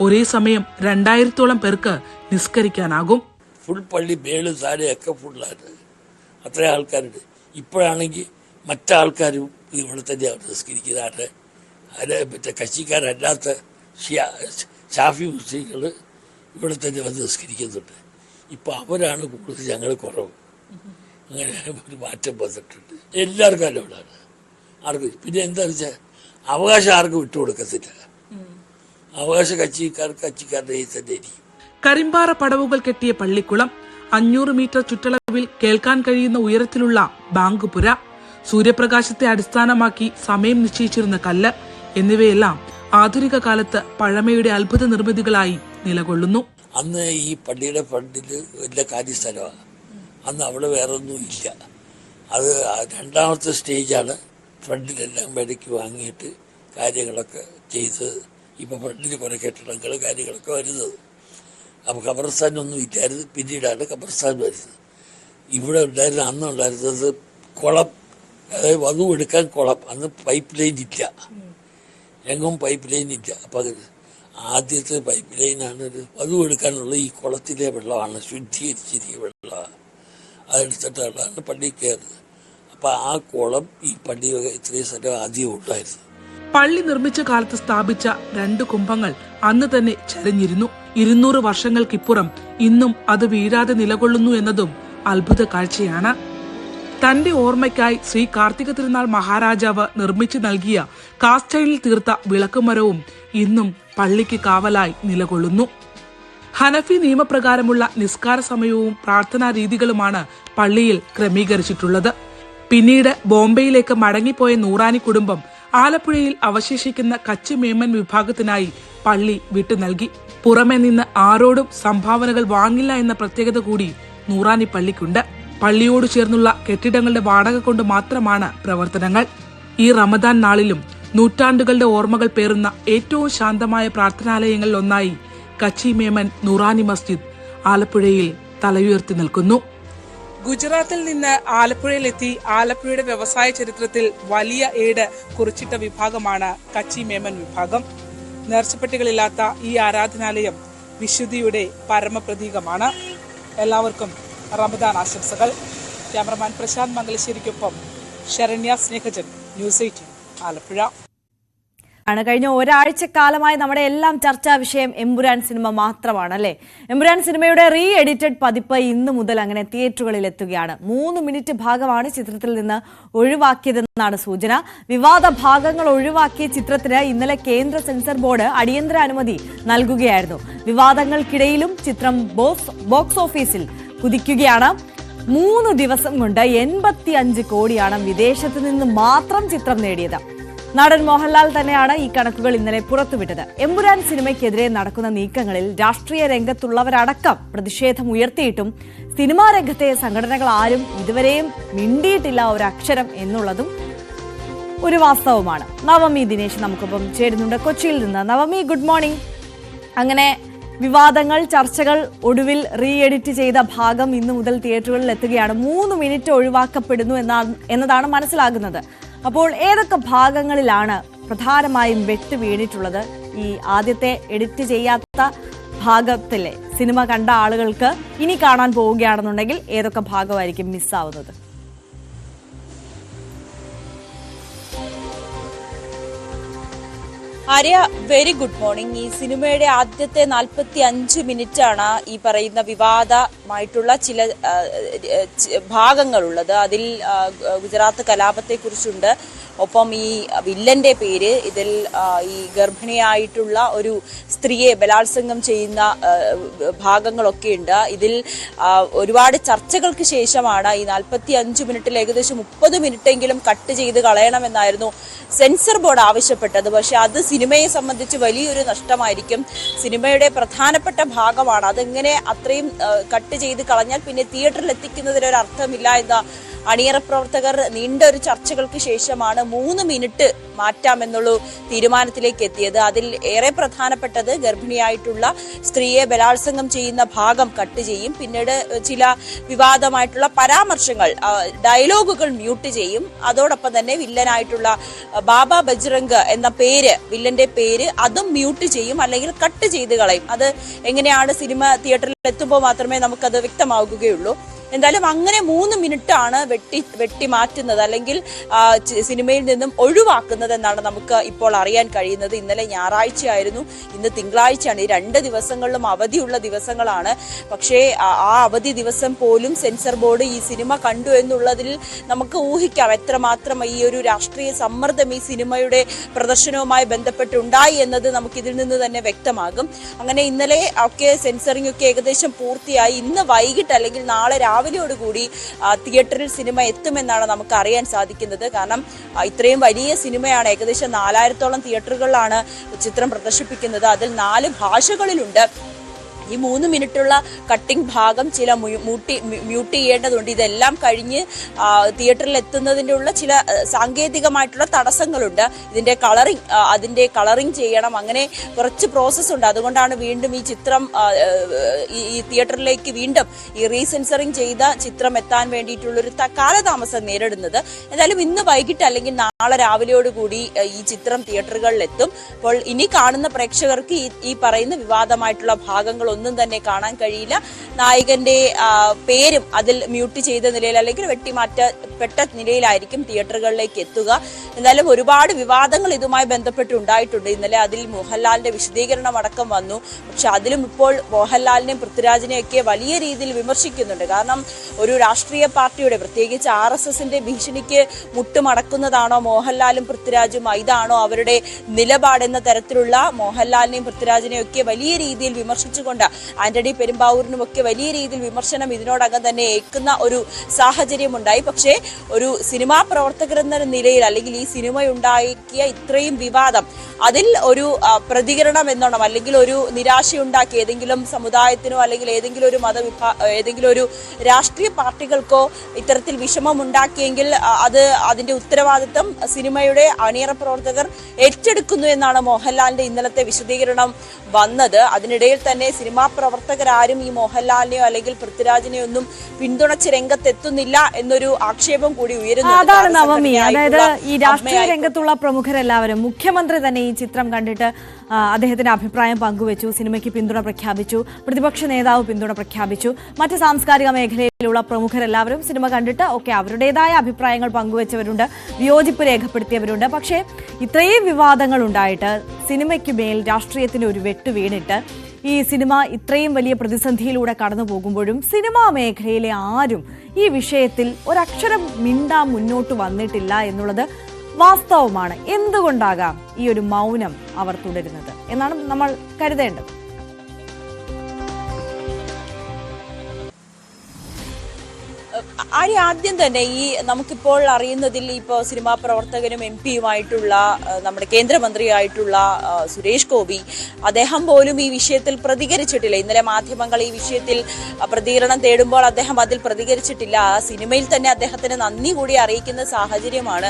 ഒരേ സമയം 2000-ഓളം പേർക്ക് നിസ്കരിക്കാനാകും. ഫുൾ പള്ളി മേള് താഴെയൊക്കെ ഫുള്ളാണ്, അത്ര ആൾക്കാരുണ്ട്. ഇപ്പോഴാണെങ്കിൽ മറ്റാൾക്കാരും ഇവിടെ തന്നെയാണ് നിസ്കരിക്കുന്നതാണ്. അതിന് മറ്റേ കച്ചിക്കാരല്ലാത്ത ഷാഫി മുസ്ലിങ്ങൾ ഇവിടെ തന്നെ വന്ന് നിസ്കരിക്കുന്നുണ്ട്. ഇപ്പോൾ അവരാണ് കൂടുതൽ, ഞങ്ങൾ കുറവ്. അങ്ങനെ ഒരു മാറ്റം വന്നിട്ടുണ്ട്. എല്ലാവർക്കും അലോടാണ്. ആർക്കും പിന്നെ എന്താണെന്ന് വെച്ചാൽ അവകാശം ആർക്കും വിട്ടുകൊടുക്കത്തില്ല. അവകാശ കച്ചിക്കാരുടെ തന്നെ ഇരിക്കും. കരിമ്പാറ പടവുകൾ കെട്ടിയ പള്ളിക്കുളം, 500 മീറ്റർ ചുറ്റളവിൽ കേൾക്കാൻ കഴിയുന്ന ഉയരത്തിലുള്ള ബാങ്കുപുര, സൂര്യപ്രകാശത്തെ അടിസ്ഥാനമാക്കി സമയം നിശ്ചയിച്ചിരുന്ന കല്ല് എന്നിവയെല്ലാം ആധുനിക കാലത്ത് പഴമയുടെ അത്ഭുത നിർമ്മിതികളായി നിലകൊള്ളുന്നു. അന്ന് ഈ പള്ളിയുടെ ഫ്രണ്ടിൽ വലിയ കാര്യസ്ഥലമാണ്. അന്ന് അവിടെ വേറെ ഒന്നും ഇല്ല. അത് 2ാമത്തെ സ്റ്റേജാണ്. ഫ്രണ്ടിലെല്ലാം വിലയ്ക്ക് വാങ്ങിയിട്ട് കാര്യങ്ങളൊക്കെ ചെയ്ത് ഇപ്പോൾ ഫ്രണ്ടിൽ കുറേ കെട്ടിടങ്ങൾ കാര്യങ്ങളൊക്കെ വരുന്നത്. അപ്പോൾ ഖബർസ്ഥാനൊന്നും ഇല്ലായിരുന്നു. പിന്നീടാണ് ഖബർസ്ഥാൻ വരുന്നത്. ഇവിടെ ഉണ്ടായിരുന്ന അന്നുണ്ടായിരുന്നത് കുളം, അതായത് വധു എടുക്കാൻ കുളം. അന്ന് പൈപ്പ് ലൈൻ ഇല്ല, എങ്ങും പൈപ്പ് ലൈൻ ഇല്ല. അപ്പം ആദ്യത്തെ പൈപ്പ് ലൈനാണ് വധു എടുക്കാനുള്ള ഈ കുളത്തിലെ വെള്ളമാണ്, ശുദ്ധീകരിച്ചിരിക്കുന്ന വെള്ളമാണ്. അതെടുത്തിട്ടാണ് പള്ളി കയറുന്നത്. അപ്പം ആ കുളം ഈ പള്ളി ഇത്രയും സ്ഥലം ആദ്യം ഉണ്ടായിരുന്നു. പള്ളി നിർമ്മിച്ച കാലത്ത് സ്ഥാപിച്ച 2 കുംഭങ്ങൾ അന്ന് തന്നെ ചരിഞ്ഞിരുന്നു. 200 വർഷങ്ങൾക്കിപ്പുറം ഇന്നും അത് വീഴാതെ നിലകൊള്ളുന്നു എന്നതും അത്ഭുത കാഴ്ചയാണ്. തന്റെ ഓർമ്മയ്ക്കായി ശ്രീ കാർത്തിക തിരുനാൾ മഹാരാജാവ് നിർമ്മിച്ചു നൽകിയ കാസ്റ്റൈനിൽ തീർത്ത വിളക്കുമരവും ഇന്നും പള്ളിക്ക് കാവലായി നിലകൊള്ളുന്നു. ഹനഫി നിയമപ്രകാരമുള്ള നിസ്കാര സമയവും പ്രാർത്ഥനാ രീതികളുമാണ് പള്ളിയിൽ ക്രമീകരിച്ചിട്ടുള്ളത്. പിന്നീട് ബോംബെയിലേക്ക് മടങ്ങിപ്പോയ നൂറാനി കുടുംബം ആലപ്പുഴയിൽ അവശേഷിക്കുന്ന കച്ചി മേമൻ വിഭാഗത്തിനായി പള്ളി വിട്ടു നൽകി. പുറമെ നിന്ന് ആരോടും സംഭാവനകൾ വാങ്ങില്ല എന്ന പ്രത്യേകത കൂടി നൂറാനി പള്ളിക്കുണ്ട്. പള്ളിയോട് ചേർന്നുള്ള കെട്ടിടങ്ങളുടെ വാടക കൊണ്ട് മാത്രമാണ് പ്രവർത്തനങ്ങൾ. ഈ റമദാൻ നാളിലും നൂറ്റാണ്ടുകളുടെ ഓർമ്മകൾ പേറുന്ന ഏറ്റവും ശാന്തമായ പ്രാർത്ഥനാലയങ്ങളിൽ ഒന്നായി കച്ചി മേമൻ നൂറാനി മസ്ജിദ് ആലപ്പുഴയിൽ തലയുയർത്തി നിൽക്കുന്നു. ഗുജറാത്തിൽ നിന്ന് ആലപ്പുഴയിലെത്തി ആലപ്പുഴയുടെ വ്യവസായ ചരിത്രത്തിൽ വലിയ ഏട് കുറിച്ചിട്ട വിഭാഗമാണ് കച്ചി മേമൻ വിഭാഗം. നേർച്ചപ്പെട്ടികളില്ലാത്ത ഈ ആരാധനാലയം വിശുദ്ധിയുടെ പരമപ്രതീകമാണ്. എല്ലാവർക്കും റമദാൻ ആശംസകൾ. ക്യാമറമാൻ പ്രശാന്ത് മംഗലശ്ശേരിക്കൊപ്പം ശരണ്യ സ്നേഹജൻ, ന്യൂസ് 18 ആലപ്പുഴ. കഴിഞ്ഞ ഒരാഴ്ചക്കാലമായി നമ്മുടെ എല്ലാം ചർച്ചാ വിഷയം എമ്പുരാൻ സിനിമ മാത്രമാണ് അല്ലേ. എമ്പുരാൻ സിനിമയുടെ റീ എഡിറ്റഡ് പതിപ്പ് ഇന്നു മുതൽ അങ്ങനെ തിയേറ്ററുകളിൽ എത്തുകയാണ്. 3 മിനിറ്റ് ഭാഗമാണ് ചിത്രത്തിൽ നിന്ന് ഒഴിവാക്കിയതെന്നാണ് സൂചന. വിവാദ ഭാഗങ്ങൾ ഒഴിവാക്കിയ ചിത്രത്തിന് ഇന്നലെ കേന്ദ്ര സെൻസർ ബോർഡ് അടിയന്തര അനുമതി നൽകുകയായിരുന്നു. വിവാദങ്ങൾക്കിടയിലും ചിത്രം ബോക്സ് ഓഫീസിൽ കുതിക്കുകയാണ്. 3 ദിവസം കൊണ്ട് 85 കോടിയാണ് വിദേശത്ത് നിന്ന് മാത്രം ചിത്രം നേടിയത്. നടൻ മോഹൻലാൽ തന്നെയാണ് ഈ കണക്കുകൾ ഇന്നലെ പുറത്തുവിട്ടത്. എമ്പുരാൻ സിനിമയ്ക്കെതിരെ നടക്കുന്ന നീക്കങ്ങളിൽ രാഷ്ട്രീയ രംഗത്തുള്ളവരടക്കം പ്രതിഷേധം ഉയർത്തിയിട്ടും സിനിമാ രംഗത്തെ സംഘടനകൾ ആരും ഇതുവരെയും മിണ്ടിയിട്ടില്ല ഒരക്ഷരം എന്നുള്ളതും ഒരു വാസ്തവമാണ്. നവമി ദിനേശ് നമുക്കൊപ്പം ചേരുന്നുണ്ട് കൊച്ചിയിൽ നിന്ന്. Navami, good morning. അങ്ങനെ വിവാദങ്ങൾ, ചർച്ചകൾ, ഒടുവിൽ റീ എഡിറ്റ് ചെയ്ത ഭാഗം ഇന്നു മുതൽ തിയേറ്ററുകളിൽ എത്തുകയാണ്. 3 മിനിറ്റ് ഒഴിവാക്കപ്പെടുന്നു എന്നതാണ് മനസ്സിലാകുന്നത്. അപ്പോൾ ഏതൊക്കെ ഭാഗങ്ങളിലാണ് പ്രധാനമായും വെട്ട് വീണിട്ടുള്ളത്? ഈ ആദ്യത്തെ എഡിറ്റ് ചെയ്യാത്ത ഭാഗത്തിലെ സിനിമ കണ്ട ആളുകൾക്ക് ഇനി കാണാൻ പോവുകയാണെന്നുണ്ടെങ്കിൽ ഏതൊക്കെ ഭാഗമായിരിക്കും മിസ്സാവുന്നത്? Arya, very good morning. ഈ സിനിമയുടെ ആദ്യത്തെ 45 മിനിറ്റാണ് ഈ പറയുന്ന വിവാദമായിട്ടുള്ള ചില ഭാഗങ്ങളുള്ളത്. അതിൽ ഗുജറാത്ത് കലാപത്തെക്കുറിച്ചുണ്ട്. ഒപ്പം ഈ വില്ലന്റെ പേര്, ഇതിൽ ഈ ഗർഭിണിയായിട്ടുള്ള ഒരു സ്ത്രീയെ ബലാത്സംഗം ചെയ്യുന്ന ഭാഗങ്ങളൊക്കെ ഉണ്ട്. ഇതിൽ ഒരുപാട് ചർച്ചകൾക്ക് ശേഷമാണ് ഈ 45 മിനിറ്റിൽ ഏകദേശം 30 മിനിറ്റെങ്കിലും കട്ട് ചെയ്ത് കളയണമെന്നായിരുന്നു സെൻസർ ബോർഡ് ആവശ്യപ്പെട്ടത്. പക്ഷെ അത് സിനിമയെ സംബന്ധിച്ച് വലിയൊരു നഷ്ടമായിരിക്കും. സിനിമയുടെ പ്രധാനപ്പെട്ട ഭാഗമാണ്. അതെങ്ങനെ അത്രയും കട്ട് ചെയ്ത് കളഞ്ഞാൽ പിന്നെ തിയേറ്ററിൽ എത്തിക്കുന്നതിനൊരു അർത്ഥമില്ല എന്ന അണിയറ പ്രവർത്തകർ നീണ്ട ഒരു ചർച്ചകൾക്ക് ശേഷമാണ് 3 മിനിറ്റ് മാറ്റാമെന്നുള്ള തീരുമാനത്തിലേക്ക് എത്തിയത്. അതിൽ ഏറെ പ്രധാനപ്പെട്ടത് ഗർഭിണിയായിട്ടുള്ള സ്ത്രീയെ ബലാത്സംഗം ചെയ്യുന്ന ഭാഗം കട്ട് ചെയ്യും. പിന്നീട് ചില വിവാദമായിട്ടുള്ള പരാമർശങ്ങൾ, ഡയലോഗുകൾ മ്യൂട്ട് ചെയ്യും. അതോടൊപ്പം തന്നെ വില്ലനായിട്ടുള്ള ബാബ ബജ്രംഗ് എന്ന പേര്, വില്ലന്റെ പേര്, അതും മ്യൂട്ട് ചെയ്യും, അല്ലെങ്കിൽ കട്ട് ചെയ്ത് കളയും. അത് എങ്ങനെയാണ് സിനിമ തിയേറ്ററിൽ എത്തുമ്പോൾ മാത്രമേ നമുക്കത് വ്യക്തമാകുകയുള്ളൂ. എന്തായാലും അങ്ങനെ 3 മിനിറ്റാണ് വെട്ടി മാറ്റുന്നത്, അല്ലെങ്കിൽ സിനിമയിൽ നിന്നും ഒഴിവാക്കുന്നത് എന്നാണ് നമുക്ക് ഇപ്പോൾ അറിയാൻ കഴിയുന്നത്. ഇന്നലെ ഞായറാഴ്ചയായിരുന്നു, ഇന്ന് തിങ്കളാഴ്ചയാണ്. ഈ 2 ദിവസങ്ങളിലും അവധിയുള്ള ദിവസങ്ങളാണ്. പക്ഷേ ആ അവധി ദിവസം പോലും സെൻസർ ബോർഡ് ഈ സിനിമ കണ്ടു എന്നുള്ളതിൽ നമുക്ക് ഊഹിക്കാം എത്രമാത്രം ഈ ഒരു രാഷ്ട്രീയ സമ്മർദ്ദം ഈ സിനിമയുടെ പ്രദർശനവുമായി ബന്ധപ്പെട്ടുണ്ടായി എന്നത് നമുക്ക് ഇതിൽ നിന്ന് തന്നെ വ്യക്തമാകും. അങ്ങനെ ഇന്നലെ ഒക്കെ സെൻസറിംഗ് ഒക്കെ ഏകദേശം പൂർത്തിയായി. ഇന്ന് വൈകിട്ട് അല്ലെങ്കിൽ നാളെ രാവിലെയോടുകൂടി തിയേറ്ററിൽ സിനിമ എത്തുമെന്നാണ് നമുക്ക് അറിയാൻ സാധിക്കുന്നത്. കാരണം ഇത്രയും വലിയ സിനിമയാണ്. ഏകദേശം 4000-ഓളം തിയേറ്ററുകളിലാണ് ചിത്രം പ്രദർശിപ്പിക്കുന്നത്. അതിൽ 4 ഭാഷകളിലുണ്ട്. ഈ 3 മിനിറ്റുള്ള കട്ടിംഗ് ഭാഗം ചില മ്യൂട്ട് ചെയ്യേണ്ടതുണ്ട്. ഇതെല്ലാം കഴിഞ്ഞ് തിയേറ്ററിൽ എത്തുന്നതിൻ്റെ ഉള്ള ചില സാങ്കേതികമായിട്ടുള്ള തടസ്സങ്ങളുണ്ട്. അതിൻ്റെ കളറിങ് ചെയ്യണം. അങ്ങനെ കുറച്ച് പ്രോസസ്സ് ഉണ്ട്. അതുകൊണ്ടാണ് വീണ്ടും ഈ ചിത്രം ഈ തിയേറ്ററിലേക്ക് വീണ്ടും ഈ റീസെൻസറിങ് ചെയ്ത ചിത്രം എത്താൻ വേണ്ടിയിട്ടുള്ളൊരു കാലതാമസം നേരിടുന്നത്. എന്തായാലും ഇന്ന് വൈകിട്ട് അല്ലെങ്കിൽ നാളെ രാവിലെയോടുകൂടി ഈ ചിത്രം തിയേറ്ററുകളിൽ എത്തും. അപ്പോൾ ഇനി കാണുന്ന പ്രേക്ഷകർക്ക് ഈ പറയുന്ന വിവാദമായിട്ടുള്ള ഭാഗങ്ങൾ ഒന്നും തന്നെ കാണാൻ കഴിയില്ല. നായകന്റെ പേരും അതിൽ മ്യൂട്ട് ചെയ്ത നിലയിൽ അല്ലെങ്കിൽ വെട്ടിമാറ്റപ്പെട്ട നിലയിലായിരിക്കും തിയേറ്ററുകളിലേക്ക് എത്തുക. എന്നാലും ഒരുപാട് വിവാദങ്ങൾ ഇതുമായി ബന്ധപ്പെട്ടുണ്ടായിട്ടുണ്ട്. ഇന്നലെ അതിൽ മോഹൻലാലിന്റെ വിശദീകരണം അടക്കം വന്നു. പക്ഷെ അതിലും ഇപ്പോൾ മോഹൻലാലിനെയും പൃഥ്വിരാജിനെയും ഒക്കെ വലിയ രീതിയിൽ വിമർശിക്കുന്നുണ്ട്. കാരണം ഒരു രാഷ്ട്രീയ പാർട്ടിയുടെ, പ്രത്യേകിച്ച് RSSന്റെ ഭീഷണിക്ക് മുട്ടുമടക്കുന്നതാണോ മോഹൻലാലും പൃഥ്വിരാജും, ഇതാണോ അവരുടെ നിലപാടെന്ന തരത്തിലുള്ള മോഹൻലാലിനെയും പൃഥ്വിരാജിനെയും ഒക്കെ വലിയ രീതിയിൽ വിമർശിച്ചുകൊണ്ട് ആന്റണി പെരുമ്പാവൂരിനും ഒക്കെ വലിയ രീതിയിൽ വിമർശനം ഇതിനോടകം തന്നെ ഏൽക്കുന്ന ഒരു സാഹചര്യം ഉണ്ടായി. പക്ഷേ ഒരു സിനിമാ പ്രവർത്തകർ എന്ന നിലയിൽ, അല്ലെങ്കിൽ ഈ സിനിമയുണ്ടാക്കിയ ഇത്രയും വിവാദം, അതിൽ ഒരു പ്രതികരണം എന്നോണം, അല്ലെങ്കിൽ ഒരു നിരാശയുണ്ടാക്കി ഏതെങ്കിലും സമുദായത്തിനോ അല്ലെങ്കിൽ ഏതെങ്കിലും ഒരു ഏതെങ്കിലും ഒരു രാഷ്ട്രീയ പാർട്ടികൾക്കോ ഇത്തരത്തിൽ വിഷമമുണ്ടാക്കിയെങ്കിൽ അതിന്റെ ഉത്തരവാദിത്തം സിനിമയുടെ അണിയറ പ്രവർത്തകർ ഏറ്റെടുക്കുന്നു എന്നാണ് മോഹൻലാലിന്റെ ഇന്നലത്തെ വിശദീകരണം വന്നത്. അതിനിടയിൽ തന്നെ സിനിമാ പ്രവർത്തകരാരും ഈ മോഹൻലാലിനെയോ അല്ലെങ്കിൽ പൃഥ്വിരാജിനെയോ ഒന്നും പിന്തുണച്ച് രംഗത്തെത്തുന്നില്ല എന്നൊരു ആക്ഷേപം കൂടി ഉയരുന്നുണ്ട്. അതാണ് നവമി. അതായത് ഈ രാഷ്ട്രീയ രംഗത്തുള്ള പ്രമുഖരെല്ലാവരും, മുഖ്യമന്ത്രി തന്നെ ഈ ചിത്രം കണ്ടിട്ട് അദ്ദേഹത്തിന്റെ അഭിപ്രായം പങ്കുവച്ചു, സിനിമയ്ക്ക് പിന്തുണ പ്രഖ്യാപിച്ചു, പ്രതിപക്ഷ നേതാവ് പിന്തുണ പ്രഖ്യാപിച്ചു, മറ്റ് സാംസ്കാരിക മേഖലയിലുള്ള പ്രമുഖരെല്ലാവരും സിനിമ കണ്ടിട്ട് ഒക്കെ അവരുടേതായ അഭിപ്രായങ്ങൾ പങ്കുവച്ചവരുണ്ട്, വിയോജിപ്പ് രേഖപ്പെടുത്തിയവരുണ്ട്. പക്ഷേ ഇത്രയും വിവാദങ്ങൾ ഉണ്ടായിട്ട് സിനിമയ്ക്ക് മേൽ രാഷ്ട്രീയത്തിന്റെ ഒരു വെട്ട് വീണിട്ട് ഈ സിനിമ ഇത്രയും വലിയ പ്രതിസന്ധിയിലൂടെ കടന്നു പോകുമ്പോഴും സിനിമാ മേഖലയിലെ ആരും ഈ വിഷയത്തിൽ ഒരക്ഷരം മിണ്ടാൻ മുന്നോട്ട് വന്നിട്ടില്ല എന്നുള്ളത് വാസ്തവമാണ്. എന്തുകൊണ്ടാകാം ഈ ഒരു മൗനം അവർ തുടരുന്നത് എന്നാണ് നമ്മൾ കരുതേണ്ടത്. കാര്യം ആദ്യം തന്നെ ഈ നമുക്കിപ്പോൾ അറിയുന്നതിൽ ഇപ്പോൾ സിനിമാ പ്രവർത്തകനും MP-യുമായിട്ടുള്ള നമ്മുടെ കേന്ദ്രമന്ത്രിയായിട്ടുള്ള സുരേഷ് ഗോപി, അദ്ദേഹം പോലും ഈ വിഷയത്തിൽ പ്രതികരിച്ചിട്ടില്ല. ഇന്നലെ മാധ്യമങ്ങൾ ഈ വിഷയത്തിൽ പ്രതികരണം തേടുമ്പോൾ അദ്ദേഹം അതിൽ പ്രതികരിച്ചിട്ടില്ല. ആ സിനിമയിൽ തന്നെ അദ്ദേഹത്തിന് നന്ദി കൂടി അറിയിക്കുന്ന സാഹചര്യമാണ്.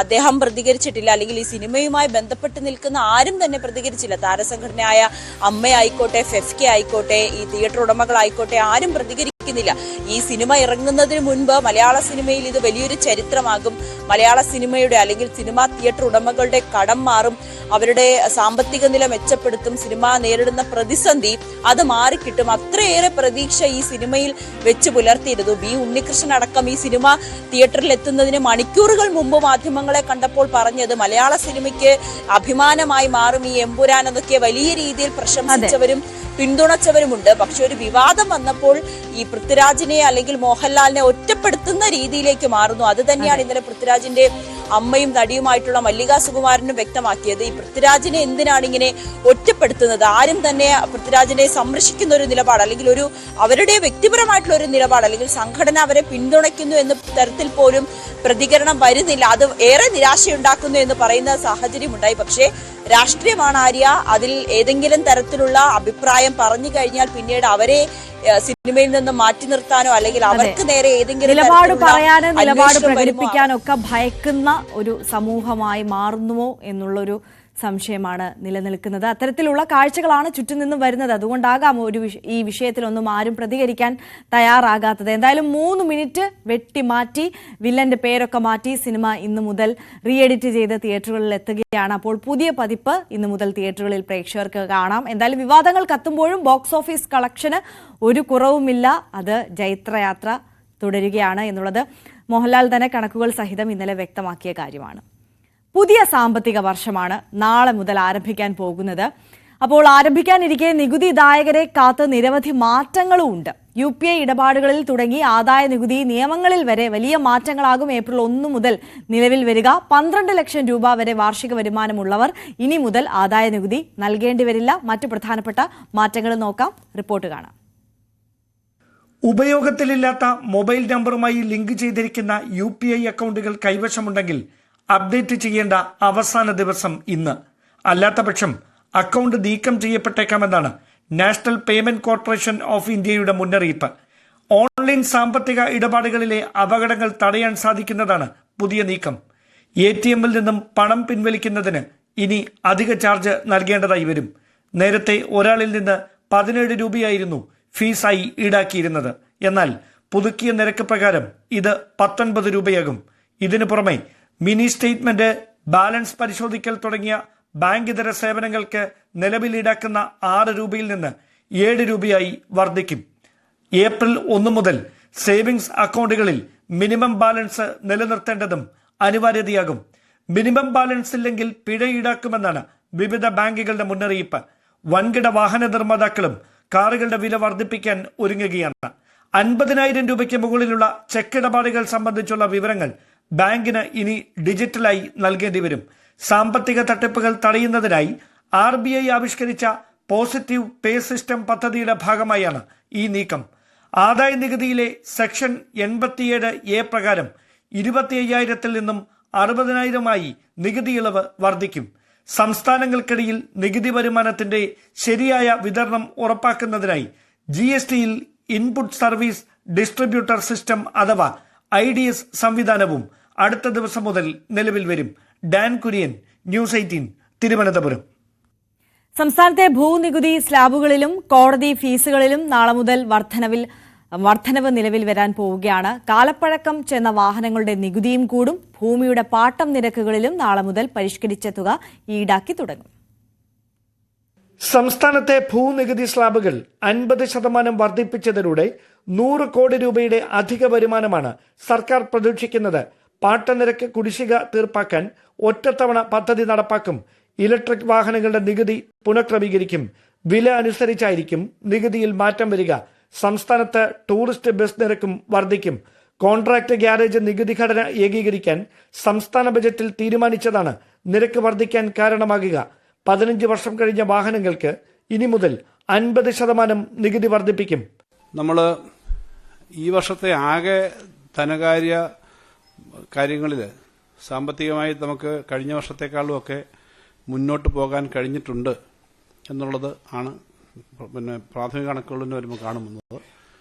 അദ്ദേഹം പ്രതികരിച്ചിട്ടില്ല, അല്ലെങ്കിൽ ഈ സിനിമയുമായി ബന്ധപ്പെട്ട് നിൽക്കുന്ന ആരും തന്നെ പ്രതികരിച്ചില്ല. താരസംഘടനയായ അമ്മയായിക്കോട്ടെ, FEFK ആയിക്കോട്ടെ, ഈ തിയേറ്റർ ഉടമകളായിക്കോട്ടെ, ആരും പ്രതികരിക്കുന്നില്ല. ഈ സിനിമ ഇറങ്ങുന്നതിന് മുൻപ് മലയാള സിനിമയിൽ ഇത് വലിയൊരു ചരിത്രമാകും, മലയാള സിനിമയുടെ അല്ലെങ്കിൽ സിനിമാ തിയേറ്റർ ഉടമകളുടെ കടം മാറും, അവരുടെ സാമ്പത്തിക നില മെച്ചപ്പെടുത്തും, സിനിമ നേരിടുന്ന പ്രതിസന്ധി അത് മാറിക്കിട്ടും, അത്രയേറെ പ്രതീക്ഷ ഈ സിനിമയിൽ വെച്ച് പുലർത്തിയിരുന്നു. B. ഉണ്ണികൃഷ്ണൻ അടക്കം ഈ സിനിമ തിയേറ്ററിൽ എത്തുന്നതിന് മണിക്കൂറുകൾ മുമ്പ് മാധ്യമങ്ങളെ കണ്ടപ്പോൾ പറഞ്ഞത് മലയാള സിനിമയ്ക്ക് അഭിമാനമായി മാറും ഈ എമ്പുരാൻ എന്നൊക്കെ വലിയ രീതിയിൽ പ്രശംസിച്ചവരും പിന്തുണച്ചവരുമുണ്ട്. പക്ഷെ ഒരു വിവാദം വന്നപ്പോൾ ഈ പൃഥ്വിരാജിനെ അല്ലെങ്കിൽ മോഹൻലാലിനെ ഒറ്റപ്പെടുത്തുന്ന രീതിയിലേക്ക് മാറുന്നു. അത് തന്നെയാണ് ഇന്നലെ പൃഥ്വിരാജിന്റെ അമ്മയും നടിയുമായിട്ടുള്ള മല്ലിക സുകുമാരനും വ്യക്തമാക്കിയത്. ഈ പൃഥ്വിരാജിനെ എന്തിനാണ് ഇങ്ങനെ ഒറ്റപ്പെടുത്തുന്നത്? ആരും തന്നെ പൃഥ്വിരാജിനെ സംരക്ഷിക്കുന്ന ഒരു നിലപാട്, അല്ലെങ്കിൽ ഒരു അവരുടെ വ്യക്തിപരമായിട്ടുള്ള ഒരു നിലപാട്, അല്ലെങ്കിൽ സംഘടന അവരെ പിന്തുണയ്ക്കുന്നു എന്ന തരത്തിൽ പോലും പ്രതികരണം വരുന്നില്ല. അത് ഏറെ നിരാശയുണ്ടാക്കുന്നു എന്ന് പറയുന്ന സാഹചര്യം ഉണ്ടായി. പക്ഷേ രാഷ്ട്രീയമാണ് ആര്യ. അതിൽ ഏതെങ്കിലും തരത്തിലുള്ള അഭിപ്രായം പറഞ്ഞു കഴിഞ്ഞാൽ പിന്നീട് അവരെ സിനിമയിൽ നിന്ന് മാറ്റി നിർത്താനോ അല്ലെങ്കിൽ അവർക്ക് നേരെ ഏതെങ്കിലും നിലപാട് പറയാനോ നിലപാട് പ്രകടിപ്പിക്കാനോ ഒക്കെ ഭയക്കുന്ന ഒരു സമൂഹമായി മാറുന്നുവോ എന്നുള്ളൊരു സംശയമാണ് നിലനിൽക്കുന്നത്. അത്തരത്തിലുള്ള കാഴ്ചകളാണ് ചുറ്റും നിന്നും വരുന്നത്. അതുകൊണ്ടാകാം ഈ വിഷയത്തിലൊന്നും ആരും പ്രതികരിക്കാൻ തയ്യാറാകാത്തത്. എന്തായാലും 3 മിനിറ്റ് വെട്ടിമാറ്റി വില്ലന്റെ പേരൊക്കെ മാറ്റി സിനിമ ഇന്നു മുതൽ റീഎഡിറ്റ് ചെയ്ത് തിയേറ്ററുകളിൽ എത്തുകയാണ്. അപ്പോൾ പുതിയ പതിപ്പ് ഇന്നു മുതൽ തിയേറ്ററുകളിൽ പ്രേക്ഷകർക്ക് കാണാം. എന്തായാലും വിവാദങ്ങൾ കത്തുമ്പോഴും ബോക്സ് ഓഫീസ് കളക്ഷന് ഒരു കുറവുമില്ല. അത് ജൈത്രയാത്ര തുടരുകയാണ് എന്നുള്ളത് മോഹൻലാൽ തന്നെ കണക്കുകൾ സഹിതം ഇന്നലെ വ്യക്തമാക്കിയ കാര്യമാണ്. പുതിയ സാമ്പത്തിക വർഷമാണ് നാളെ മുതൽ ആരംഭിക്കാൻ പോകുന്നത്. അപ്പോൾ ആരംഭിക്കാനിരിക്കെ നികുതിദായകരെ കാത്ത് നിരവധി മാറ്റങ്ങളും ഉണ്ട്. UPI ഇടപാടുകളിൽ തുടങ്ങി ആദായ നികുതി നിയമങ്ങളിൽ വരെ വലിയ മാറ്റങ്ങളാകും ഏപ്രിൽ 1 മുതൽ നിലവിൽ വരിക. 12 ലക്ഷം രൂപ വരെ വാർഷിക വരുമാനമുള്ളവർ ഇനി മുതൽ ആദായ നികുതി നൽകേണ്ടി വരില്ല. മറ്റു പ്രധാനപ്പെട്ട മാറ്റങ്ങൾ നോക്കാം, റിപ്പോർട്ട് കാണാം. ഉപയോഗത്തിലില്ലാത്ത മൊബൈൽ നമ്പറുമായി ലിങ്ക് ചെയ്തിരിക്കുന്ന UPI അക്കൗണ്ടുകൾ കൈവശമുണ്ടെങ്കിൽ അപ്ഡേറ്റ് ചെയ്യേണ്ട അവസാന ദിവസം ഇന്ന്. അല്ലാത്ത പക്ഷം അക്കൗണ്ട് നീക്കം ചെയ്യപ്പെട്ടേക്കാമെന്നാണ് നാഷണൽ പേയ്മെന്റ് കോർപ്പറേഷൻ ഓഫ് ഇന്ത്യയുടെ മുന്നറിയിപ്പ്. ഓൺലൈൻ സാമ്പത്തിക ഇടപാടുകളിലെ അപകടങ്ങൾ തടയാൻ സാധിക്കുന്നതാണ് പുതിയ നീക്കം. ATM-ൽ നിന്നും പണം പിൻവലിക്കുന്നതിന് ഇനി അധിക ചാർജ് നൽകേണ്ടതായി വരും. നേരത്തെ ഒരാളിൽ നിന്ന് 17 രൂപയായിരുന്നു ഫീസായി ഈടാക്കിയിരുന്നത്. എന്നാൽ പുതുക്കിയ നിരക്ക് പ്രകാരം ഇത് 19 രൂപയാകും. ഇതിനു പുറമെ മിനി സ്റ്റേറ്റ്മെന്റ്, ബാലൻസ് പരിശോധിക്കൽ തുടങ്ങിയ ബാങ്ക് ഇതര സേവനങ്ങൾക്ക് നിലവിൽ ഈടാക്കുന്ന 6 രൂപയിൽ നിന്ന് 7 രൂപയായി വർദ്ധിക്കും. ഏപ്രിൽ 1 മുതൽ സേവിങ്സ് അക്കൗണ്ടുകളിൽ മിനിമം ബാലൻസ് നിലനിർത്തേണ്ടതും അനിവാര്യതയാകും. മിനിമം ബാലൻസ് ഇല്ലെങ്കിൽ പിഴ ഈടാക്കുമെന്നാണ് വിവിധ ബാങ്കുകളുടെ മുന്നറിയിപ്പ്. വൻകിട വാഹന നിർമ്മാതാക്കളും കാറുകളുടെ വില വർദ്ധിപ്പിക്കാൻ ഒരുങ്ങുകയാണ്. 50,000 രൂപയ്ക്ക് മുകളിലുള്ള ചെക്ക് ഇടപാടുകൾ സംബന്ധിച്ചുള്ള വിവരങ്ങൾ ബാങ്കിന് ഇനി ഡിജിറ്റലായി നൽകേണ്ടി വരും. സാമ്പത്തിക തട്ടിപ്പുകൾ തടയുന്നതിനായി RBI ആവിഷ്കരിച്ച പോസിറ്റീവ് പേ സിസ്റ്റം പദ്ധതിയുടെ ഭാഗമായാണ് ഈ നീക്കം. ആദായ നികുതിയിലെ സെക്ഷൻ 87A പ്രകാരം 25,000-ൽ നിന്നും 60,000-ആയി നികുതി ഇളവ് വർദ്ധിക്കും. സംസ്ഥാനങ്ങൾക്കിടയിൽ നികുതി വരുമാനത്തിന്റെ ശരിയായ വിതരണം ഉറപ്പാക്കുന്നതിനായി GST-യിൽ ഇൻപുട്ട് സർവീസ് ഡിസ്ട്രിബ്യൂട്ടർ സിസ്റ്റം അഥവാ IDS സംവിധാനവും അടുത്ത ദിവസം മുതൽ നിലവിൽ വരും. Dan Kurian, news 18, Thiruvananthapuram. സംസ്ഥാനത്തെ ഭൂനികുതി സ്ലാബുകളിലും കോടതി ഫീസുകളിലും നാളെ മുതൽ വർധനവ് നിലവിൽ വരാൻ പോവുകയാണ്. കാലപ്പഴക്കം ചെന്ന വാഹനങ്ങളുടെ നികുതിയും കൂടും. ഭൂമിയുടെ പാട്ടം നിരക്കുകളിലും നാളെ മുതൽ പരിഷ്കരിച്ച തുക ഈടാക്കി തുടങ്ങും. സംസ്ഥാനത്തെ ഭൂനികുതി സ്ലാബുകൾ 50% വർദ്ധിപ്പിച്ചതിലൂടെ 100 കോടി രൂപയുടെ അധിക വരുമാനമാണ് സർക്കാർ പ്രതീക്ഷിക്കുന്നത്. പാട്ടനിരക്ക് കുടിശ്ശിക തീർപ്പാക്കാൻ ഒറ്റത്തവണ പദ്ധതി നടപ്പാക്കും. ഇലക്ട്രിക് വാഹനങ്ങളുടെ നികുതി പുനഃക്രമീകരിക്കും. വില അനുസരിച്ചായിരിക്കും നികുതിയിൽ മാറ്റം വരിക. സംസ്ഥാനത്ത് ടൂറിസ്റ്റ് ബസ് നിരക്കും വർദ്ധിക്കും. കോൺട്രാക്ട് ഗ്യാരേജ് നികുതി ഘടന ഏകീകരിക്കാൻ സംസ്ഥാന ബജറ്റിൽ തീരുമാനിച്ചതാണ് നിരക്ക് വർദ്ധിക്കാൻ കാരണമാകുക. 15 വർഷം കഴിഞ്ഞ വാഹനങ്ങൾക്ക് ഇനി മുതൽ 50% നികുതി വർദ്ധിപ്പിക്കും. നമ്മൾ ഈ വർഷത്തെ ആകെ ധനകാര്യ കാര്യങ്ങളിൽ സാമ്പത്തികമായി നമുക്ക് കഴിഞ്ഞ വർഷത്തെക്കാളുമൊക്കെ മുന്നോട്ട് പോകാൻ കഴിഞ്ഞിട്ടുണ്ട് എന്നുള്ളത് ആണ് പ്രാഥമിക കണക്കുകളിൽ വരുമ്പോൾ കാണുന്നത്.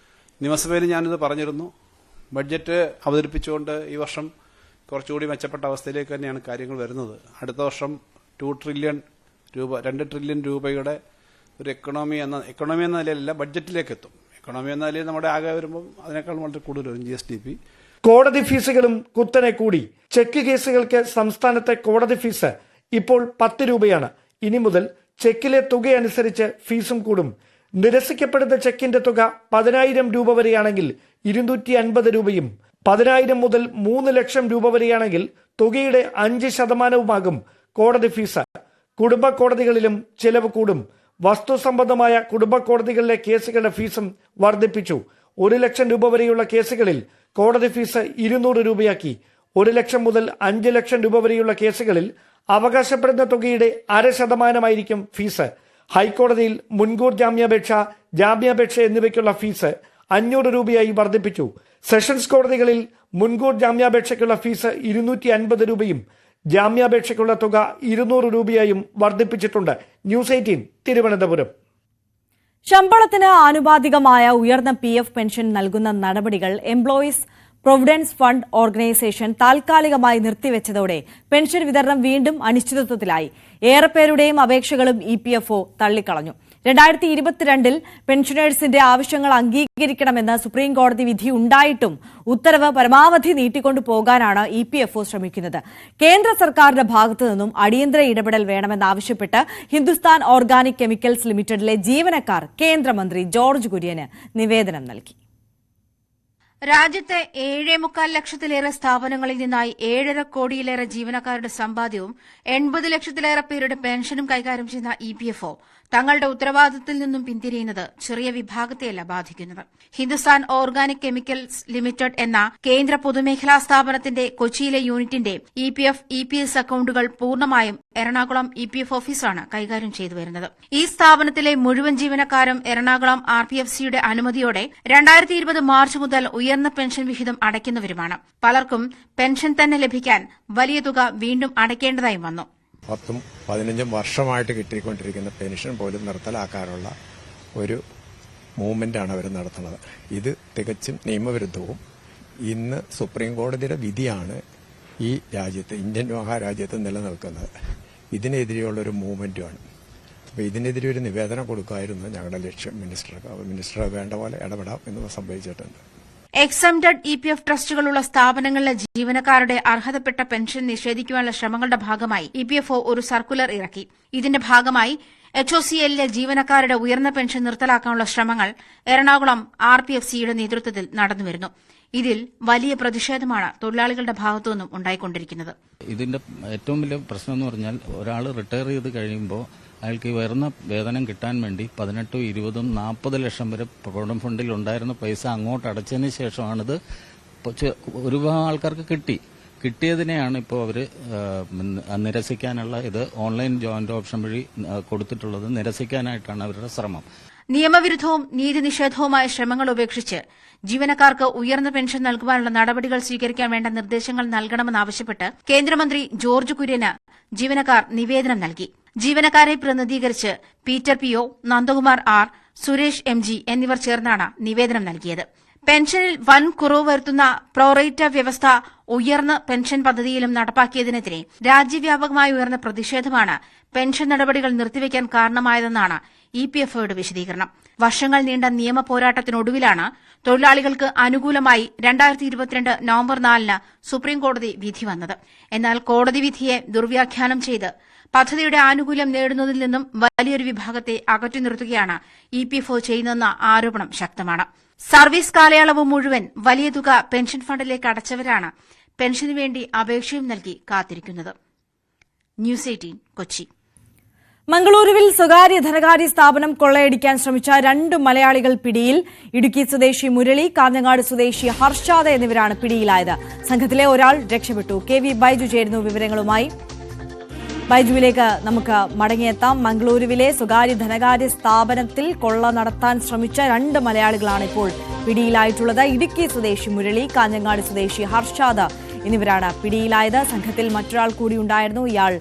നിയമസഭയിൽ ഞാനിത് പറഞ്ഞിരുന്നു. ബഡ്ജറ്റ് അവതരിപ്പിച്ചുകൊണ്ട് ഈ വർഷം കുറച്ചുകൂടി മെച്ചപ്പെട്ട അവസ്ഥയിലേക്ക് തന്നെയാണ് കാര്യങ്ങൾ വരുന്നത്. അടുത്ത വർഷം 2 ട്രില്യൺ രൂപയുടെ ഒരു എക്കണോമി എന്ന നിലയിലല്ല, ബഡ്ജറ്റിലേക്ക് എത്തും. എക്കണോമി എന്ന നിലയിൽ നമ്മുടെ ആകെ വരുമ്പോൾ അതിനേക്കാൾ വളരെ കൂടുതൽ വരും GSDP. കോടതി ഫീസുകളും കുത്തനെ കൂടി. ചെക്ക് കേസുകൾക്ക് സംസ്ഥാനത്തെ കോടതി ഫീസ് ഇപ്പോൾ 10 രൂപയാണ്. ഇനി മുതൽ ചെക്കിലെ തുകയനുസരിച്ച് ഫീസും കൂടും. നിരസിക്കപ്പെടുന്ന ചെക്കിന്റെ തുക 10,000 രൂപ വരെയാണെങ്കിൽ 250 രൂപയും 10,000 മുതൽ 3 ലക്ഷം രൂപ വരെയാണെങ്കിൽ തുകയുടെ 5% കോടതി ഫീസ്. കുടുംബ കോടതികളിലും ചിലവ് കൂടും. വസ്തു സംബന്ധമായ കുടുംബ കോടതികളിലെ കേസുകളുടെ ഫീസും വർദ്ധിപ്പിച്ചു. 1 ലക്ഷം രൂപ വരെയുള്ള കേസുകളിൽ കോടതി ഫീസ് 200 രൂപയാക്കി. 1 ലക്ഷം മുതൽ 5 ലക്ഷം രൂപ വരെയുള്ള കേസുകളിൽ അവകാശപ്പെടുന്ന തുകയുടെ 0.5% ഫീസ്. ഹൈക്കോടതിയിൽ മുൻകൂർ ജാമ്യാപേക്ഷ എന്നിവയ്ക്കുള്ള ഫീസ് 500 രൂപയായി വർദ്ധിപ്പിച്ചു. സെഷൻസ് കോടതികളിൽ മുൻകൂർ ജാമ്യാപേക്ഷയ്ക്കുള്ള ഫീസ് 250 രൂപയും ജാമ്യാപേക്ഷയ്ക്കുള്ള തുക 200 രൂപയായും വർദ്ധിപ്പിച്ചിട്ടുണ്ട്. ന്യൂസ് 18 തിരുവനന്തപുരം. ശമ്പളത്തിന് ആനുപാതികമായ ഉയർന്ന PF പെൻഷൻ നൽകുന്ന നടപടികൾ എംപ്ലോയീസ് പ്രൊവിഡൻസ് ഫണ്ട് ഓർഗനൈസേഷൻ താൽക്കാലികമായി നിർത്തിവെച്ചതോടെ പെൻഷൻ വിതരണം വീണ്ടും അനിശ്ചിതത്വത്തിലായി. ഏറെപ്പേരുടെയും അപേക്ഷകളും EPFO തള്ളിക്കളഞ്ഞു. 2022 പെൻഷനേഴ്സിന്റെ ആവശ്യങ്ങൾ അംഗീകരിക്കണമെന്ന് സുപ്രീം കോടതി വിധി ഉണ്ടായിട്ടും ഉത്തരവ് പരമാവധി നീട്ടിക്കൊണ്ടു പോകാനാണ് EPFO ശ്രമിക്കുന്നത്. കേന്ദ്ര സർക്കാരിന്റെ ഭാഗത്തു നിന്നും അടിയന്തര ഇടപെടൽ വേണമെന്നാവശ്യപ്പെട്ട് ഹിന്ദുസ്ഥാൻ ഓർഗാനിക് കെമിക്കൽസ് ലിമിറ്റഡിലെ ജീവനക്കാർ കേന്ദ്രമന്ത്രി ജോർജ് കുര്യന് നിവേദനം നൽകി. രാജ്യത്തെ 7.25 ലക്ഷത്തിലേറെ സ്ഥാപനങ്ങളിൽ നിന്നായി 7.5 കോടിയിലേറെ ജീവനക്കാരുടെ സമ്പാദ്യവും 80 ലക്ഷത്തിലേറെ പേരുടെ പെൻഷനും കൈകാര്യം ചെയ്യുന്ന EPFO തങ്ങളുടെ ഉത്തരവാദിത്തത്തിൽ നിന്നും പിന്തിരിയുന്നത് ചെറിയ വിഭാഗത്തെയല്ല ബാധിക്കുന്നത്. ഹിന്ദുസ്ഥാൻ ഓർഗാനിക് കെമിക്കൽസ് ലിമിറ്റഡ് എന്ന കേന്ദ്ര പൊതുമേഖലാ സ്ഥാപനത്തിന്റെ കൊച്ചിയിലെ യൂണിറ്റിന്റെ EPF, EPS അക്കൌണ്ടുകൾ പൂർണ്ണമായും എറണാകുളം EPF ഓഫീസാണ് കൈകാര്യം ചെയ്തുവരുന്നത്. ഈ സ്ഥാപനത്തിലെ മുഴുവൻ ജീവനക്കാരും എറണാകുളം RPFCയുടെ അനുമതിയോടെ 2020 മാർച്ച് മുതൽ ഉയർന്ന പെൻഷൻ വിഹിതം അടയ്ക്കുന്നവരുമാണ്. പലർക്കും പെൻഷൻ തന്നെ ലഭിക്കാൻ വലിയ തുക വീണ്ടും അടയ്ക്കേണ്ടതായി വന്നു. 10-15 വർഷമായിട്ട് കിട്ടിക്കൊണ്ടിരിക്കുന്ന പെൻഷൻ പോലും നിർത്തലാക്കാനുള്ള ഒരു മൂവ്മെന്റാണ് അവർ നടത്തുന്നത്. ഇത് തികച്ചും നിയമവിരുദ്ധവും ഇന്ന് സുപ്രീം കോടതിയുടെ വിധിയാണ് ഈ രാജ്യത്ത്, ഇന്ത്യൻ മഹാരാജ്യത്ത് നിലനിൽക്കുന്നത്. ഇതിനെതിരെയുള്ള ഒരു മൂവ്മെന്റുമാണ്. അപ്പോൾ ഇതിനെതിരെ ഒരു നിവേദനം കൊടുക്കുമായിരുന്നു ഞങ്ങളുടെ ലക്ഷ്യം. മിനിസ്റ്റർ വേണ്ട പോലെ ഇടപെടാം എന്ന് സംഭവിച്ചിട്ടുണ്ട്. എക്സംപ്റ്റഡ് EPF ട്രസ്റ്റുകളുള്ള സ്ഥാപനങ്ങളിലെ ജീവനക്കാരുടെ അർഹതപ്പെട്ട പെൻഷൻ നിഷേധിക്കുവാനുള്ള ശ്രമങ്ങളുടെ ഭാഗമായി EPFO ഒരു സർക്കുലർ ഇറക്കി. ഇതിന്റെ ഭാഗമായി HOCLലെ ജീവനക്കാരുടെ ഉയർന്ന പെൻഷൻ നിർത്തലാക്കാനുള്ള ശ്രമങ്ങൾ എറണാകുളം RPFCയുടെ നേതൃത്വത്തിൽ നടന്നുവരുന്നു. ഇതിൽ വലിയ പ്രതിഷേധമാണ് തൊഴിലാളികളുടെ ഭാഗത്തുനിന്നും ഉണ്ടായിക്കൊണ്ടിരിക്കുന്നത്. ഇതിന്റെ ഏറ്റവും വലിയ പ്രശ്നം എന്ന് പറഞ്ഞാൽ ഒരാൾ റിട്ടയർ ചെയ്ത് കഴിയുമ്പോൾ അയാൾക്ക് ഉയർന്ന വേതനം കിട്ടാൻ വേണ്ടി 18, 20, 40 ലക്ഷം വരെ പ്രൊവിഡന്റ് ഫണ്ടിൽ ഉണ്ടായിരുന്ന പൈസ അങ്ങോട്ട് അടച്ചതിന് ശേഷമാണിത് ഒരുപാട് ആൾക്കാർക്ക് കിട്ടിയതിനെയാണ് ഇപ്പോൾ അവർ നിരസിക്കാനുള്ള ഇത് ഓൺലൈൻ ജോയിന്റ് ഓപ്ഷൻ വഴി കൊടുത്തിട്ടുള്ളത്. നിരസിക്കാനായിട്ടാണ് അവരുടെ ശ്രമം. നിയമവിരുദ്ധവും നീതിനിഷേധവുമായ ശ്രമങ്ങൾ ഉപേക്ഷിച്ച് ജീവനക്കാർക്ക് ഉയർന്ന പെൻഷൻ നൽകുവാനുള്ള നടപടികൾ സ്വീകരിക്കാൻ വേണ്ട നിർദ്ദേശങ്ങൾ നൽകണമെന്നാവശ്യപ്പെട്ട് കേന്ദ്രമന്ത്രി ജോർജ് കുര്യന് ജീവനക്കാർ നിവേദനം നൽകി. ജീവനക്കാരെ പ്രതിനിധീകരിച്ച് Peter PO, Nandakumar R, Suresh MG എന്നിവർ ചേർന്നാണ് നിവേദനം നൽകിയത്. പെൻഷനിൽ വൻ കുറവ് വരുത്തുന്ന പ്രോറേറ്റ വ്യവസ്ഥ ഉയർന്ന പെൻഷൻ പദ്ധതിയിലും നടപ്പാക്കിയതിനെതിരെ രാജ്യവ്യാപകമായി ഉയർന്ന പ്രതിഷേധമാണ് പെൻഷൻ നടപടികൾ നിർത്തിവെക്കാൻ കാരണമായതെന്നാണ് EPFOയുടെ വിശദീകരണം. വർഷങ്ങൾ നീണ്ട നിയമ പോരാട്ടത്തിനൊടുവിലാണ് തൊഴിലാളികൾക്ക് അനുകൂലമായി 2022 നവംബർ 4 സുപ്രീംകോടതി വിധി വന്നത്. എന്നാൽ കോടതി വിധിയെ ദുർവ്യാഖ്യാനം ചെയ്ത് പദ്ധതിയുടെ ആനുകൂല്യം നേടുന്നതിൽ നിന്നും വലിയൊരു വിഭാഗത്തെ അകറ്റി നിർത്തുകയാണ് EPFO ചെയ്യുന്നതെന്ന ആരോപണം ശക്തമാണ്. സർവീസ് കാലയളവ് മുഴുവൻ വലിയ തുക പെൻഷൻ ഫണ്ടിലേക്ക് അടച്ചവരാണ് പെൻഷനു വേണ്ടി അപേക്ഷയും നൽകി കാത്തിരിക്കുന്നത്. ന്യൂസ് 18 കൊച്ചി. മംഗളൂരുവിൽ സ്വകാര്യ ധനകാര്യ സ്ഥാപനം കൊള്ളയടിക്കാൻ ശ്രമിച്ച 2 മലയാളികൾ പിടിയിൽ. ഇടുക്കി സ്വദേശി മുരളി, കാഞ്ഞങ്ങാട് സ്വദേശി ഹർഷാദ് എന്നിവരാണ് പിടിയിലായത്. സംഘത്തിലെ ഒരാൾ രക്ഷപ്പെട്ടു. KV ബൈജു ചേരുന്നു വിവരങ്ങളുമായി. ബൈജുവിലേക്ക് നമുക്ക് മടങ്ങിയെത്താം. മംഗളൂരുവിലെ സ്വകാര്യ ധനകാര്യ സ്ഥാപനത്തിൽ കൊള്ള നടത്താൻ ശ്രമിച്ച 2 മലയാളികളാണ് ഇപ്പോൾ പിടിയിലായിട്ടുള്ളത്. ഇടുക്കി സ്വദേശി മുരളി, കാഞ്ഞങ്ങാട് സ്വദേശി ഹർഷാദ് എന്നിവരാണ് പിടിയിലായത്. സംഘത്തിൽ മറ്റൊരാൾ കൂടി ഉണ്ടായിരുന്നു. ഇയാൾ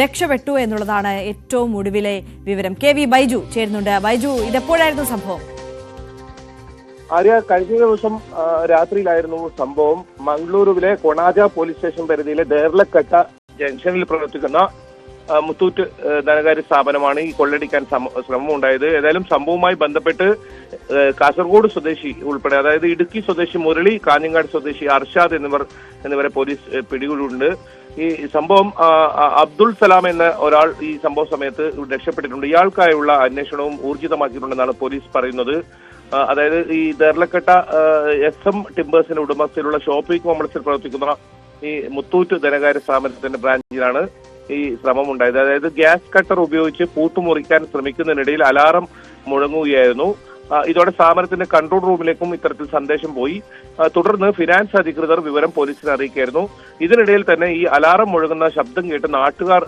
രക്ഷപ്പെട്ടു എന്നുള്ളതാണ് ഏറ്റവും ഒടുവിലെ വിവരം. KV ബൈജു ചേരുന്നുണ്ട്. ബൈജു, ഇതെപ്പോഴായിരുന്നു സംഭവം? ആര്യ, കഴിഞ്ഞ ദിവസം രാത്രിയിലായിരുന്നു സംഭവം. മംഗളൂരുവിലെ കൊണാജ പോലീസ് സ്റ്റേഷൻ പരിധിയിലെ ദേർലക്കട്ട ജംഗ്ഷനിൽ പ്രവർത്തിക്കുന്ന മുത്തൂറ്റ് ധനകാര്യ സ്ഥാപനമാണ് ഈ കൊള്ളയടിക്കാൻ ശ്രമം ഉണ്ടായത്. ഏതായാലും സംഭവവുമായി ബന്ധപ്പെട്ട് കാസർഗോഡ് സ്വദേശി ഉൾപ്പെടെ, അതായത് ഇടുക്കി സ്വദേശി മുരളി, കാഞ്ഞങ്ങാട് സ്വദേശി അർഷാദ് എന്നിവരെ പോലീസ് പിടികൂടിയിട്ടുണ്ട്. ഈ സംഭവം അബ്ദുൾ സലാം എന്ന ഒരാൾ ഈ സംഭവ സമയത്ത് രക്ഷപ്പെട്ടിട്ടുണ്ട്. ഇയാൾക്കായുള്ള അന്വേഷണവും ഊർജിതമാക്കിയിട്ടുണ്ടെന്നാണ് പോലീസ് പറയുന്നത്. അതായത് ഈ ദേർലക്കട്ട SM ടിംബേഴ്സിന്റെ ഉടമസ്ഥയിലുള്ള ഷോപ്പിംഗ് കോംപ്ലക്സിൽ പ്രവർത്തിക്കുന്ന ഈ മുത്തൂറ്റ് ധനകാര്യ സ്ഥാപനത്തിന്റെ ബ്രാഞ്ചിലാണ് ഈ ശ്രമം ഉണ്ടായത്. അതായത് ഗ്യാസ് കട്ടർ ഉപയോഗിച്ച് പൂട്ടുമുറിക്കാൻ ശ്രമിക്കുന്നതിനിടയിൽ അലാറം മുഴങ്ങുകയായിരുന്നു. ഇതോടെ സ്ഥാപനത്തിന്റെ കൺട്രോൾ റൂമിലേക്കും ഇത്തരത്തിൽ സന്ദേശം പോയി. തുടർന്ന് ഫിനാൻസ് അധികൃതർ വിവരം പോലീസിനെ അറിയിക്കുകയായിരുന്നു. ഇതിനിടയിൽ തന്നെ ഈ അലാറം മുഴങ്ങുന്ന ശബ്ദം കേട്ട് നാട്ടുകാർ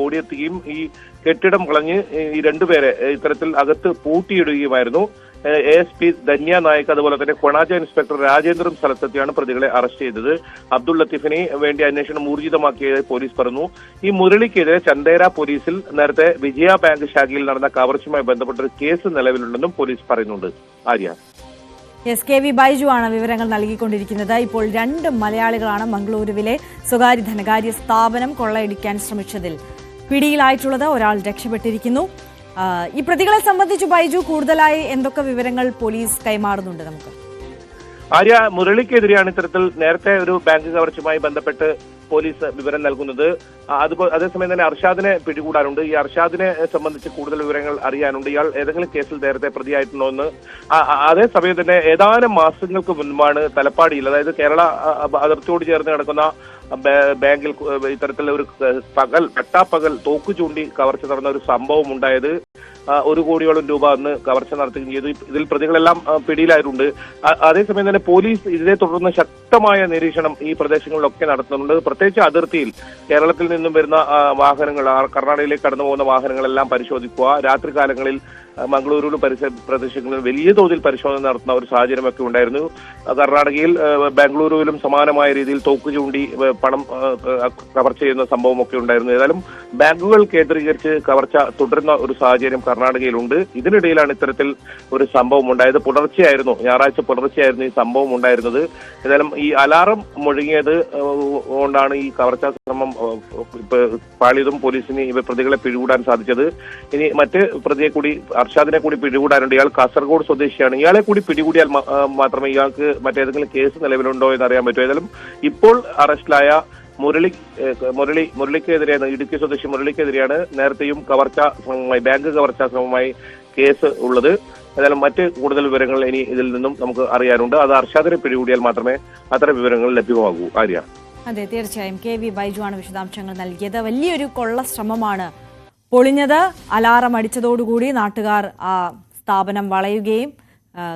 ഓടിയെത്തുകയും ഈ കെട്ടിടം കളഞ്ഞ് ഈ രണ്ടുപേരെ ഇത്തരത്തിൽ അകത്ത് പൂട്ടിയിടുകയുമായിരുന്നു. ASP ധന്യ നായക് അതുപോലെ തന്നെ കൊണാജ ഇൻസ്പെക്ടർ രാജേന്ദ്രൻ സ്ഥലത്തെത്തിയാണ് പ്രതികളെ അറസ്റ്റ് ചെയ്തത്. അബ്ദുൾ ലത്തീഫിനെ വേണ്ടി അന്വേഷണം ഊർജിതമാക്കിയതായി പോലീസ് പറഞ്ഞു. ഈ മുരളിക്കെതിരെ ചന്ദേര പോലീസിൽ നേരത്തെ വിജയ ബാങ്ക് ശാഖയിൽ നടന്ന കവർച്ചയുമായി ബന്ധപ്പെട്ട ഒരു കേസ് നിലവിലുണ്ടെന്നും പോലീസ് പറയുന്നുണ്ട്. ആര്യ, KV ബൈജു ആണ് വിവരങ്ങൾ നൽകിക്കൊണ്ടിരിക്കുന്നത്. ഇപ്പോൾ 2 മലയാളികളാണ് മംഗളൂരുവിലെ സ്വകാര്യ ധനകാര്യ സ്ഥാപനം കൊള്ളയടിക്കാൻ ശ്രമിച്ചതിൽ പിടിയിലായിട്ടുള്ളത്. ഒരാൾ രക്ഷപ്പെട്ടിരിക്കുന്നു. ഈ പ്രതികളെ സംബന്ധിച്ച് ബൈജു കൂടുതലായി എന്തൊക്കെ വിവരങ്ങൾ പോലീസ് കൈമാറുന്നുണ്ട് നമുക്ക്? ആര്യ, മുരളിക്കെതിരെയാണ് ഇത്തരത്തിൽ നേരത്തെ ഒരു ബാങ്ക് കവർച്ചയുമായി ബന്ധപ്പെട്ട് പോലീസ് വിവരം നൽകുന്നത്. അതേസമയം തന്നെ അർഷാദിനെ പിടികൂടാനുണ്ട്. ഈ അർഷാദിനെ സംബന്ധിച്ച് കൂടുതൽ വിവരങ്ങൾ അറിയാനുണ്ട്. ഇയാൾ ഏതെങ്കിലും കേസിൽ നേരത്തെ പ്രതിയായിട്ടുണ്ടോ എന്ന്. അതേസമയം തന്നെ ഏതാനും മാസങ്ങൾക്ക് മുൻപാണ് തലപ്പാടിയിൽ, അതായത് കേരള അതിർത്തിയോട് ചേർന്ന് കിടക്കുന്ന ബാങ്കിൽ ഇത്തരത്തിലുള്ള ഒരു പട്ടാപ്പകൽ തോക്കു ചൂണ്ടി കവർച്ച നടന്ന ഒരു സംഭവം ഉണ്ടായത്. 1 കോടിയോളം രൂപ അന്ന് കവർച്ച നടത്തുകയും ചെയ്തു. ഇതിൽ പ്രതികളെല്ലാം പിടിയിലായിട്ടുണ്ട്. അതേസമയം തന്നെ പോലീസ് ഇതിനെ തുടർന്ന് ശക്തമായ നിരീക്ഷണം ഈ പ്രദേശങ്ങളിലൊക്കെ നടത്തുന്നുണ്ട്. പ്രത്യേകിച്ച് അതിർത്തിയിൽ കേരളത്തിൽ നിന്നും വരുന്ന വാഹനങ്ങൾ, കർണാടകയിലേക്ക് കടന്നു പോകുന്ന വാഹനങ്ങളെല്ലാം പരിശോധിക്കുക. രാത്രികാലങ്ങളിൽ മംഗളൂരു പരിസര പ്രദേശങ്ങളിൽ വലിയ തോതിൽ പരിശോധന നടത്തുന്ന ഒരു സാഹചര്യമൊക്കെ ഉണ്ടായിരുന്നു. കർണാടകയിൽ ബാംഗ്ലൂരുവിലും സമാനമായ രീതിയിൽ തോക്ക് ചൂണ്ടി പണം കവർച്ച ചെയ്യുന്ന സംഭവമൊക്കെ ഉണ്ടായിരുന്നു. ഏതായാലും ബാങ്കുകൾ കേന്ദ്രീകരിച്ച് കവർച്ച തുടരുന്ന ഒരു സാഹചര്യം കർണാടകയിലുണ്ട്. ഇതിനിടയിലാണ് ഇത്തരത്തിൽ ഒരു സംഭവം ഉണ്ടായത്. ഞായറാഴ്ച പുലർച്ചെയായിരുന്നു ഈ സംഭവം ഉണ്ടായിരുന്നത്. ഏതായാലും ഈ അലാറം മുഴങ്ങിയത് കൊണ്ടാണ് ഈ കവർച്ചാ ശ്രമം പാളിയതും പോലീസിന് പ്രതികളെ പിടികൂടാൻ സാധിച്ചത്. ഇനി മറ്റ് പ്രതിയെ കൂടി, അർഷാദിനെ കൂടി പിടികൂടാനുണ്ട്. ഇയാൾ കാസർഗോഡ് സ്വദേശിയാണ്. ഇയാളെ കൂടി പിടികൂടിയാൽ മാത്രമേ ഇയാൾക്ക് മറ്റേതെങ്കിലും കേസ് നിലവിലുണ്ടോ എന്ന് അറിയാൻ പറ്റൂ. ഏതായാലും ഇപ്പോൾ അറസ്റ്റിലായ മുരളിക്കെതിരെയാണ്, ഇടുക്കി സ്വദേശി മുരളിക്കെതിരെയാണ് നേരത്തെയും ബാങ്ക് കവർച്ചാ ശ്രമമായി കേസ് ഉള്ളത്. ഏതായാലും മറ്റ് കൂടുതൽ വിവരങ്ങൾ ഇനി ഇതിൽ നിന്നും നമുക്ക് അറിയാനുണ്ട്. അത് അർഷാദിനെ പിടികൂടിയാൽ മാത്രമേ അത്തരം വിവരങ്ങൾ ലഭ്യമാകൂ. ആര്യ, അതെ, തീർച്ചയായും KV ബൈജു ആണ് വിശദാംശങ്ങൾ നൽകിയത്. വലിയൊരു കൊള്ള ശ്രമമാണ് പൊളിഞ്ഞത്. അലാറം അടിച്ചതോടുകൂടി നാട്ടുകാർ ആ സ്ഥാപനം വളയുകയും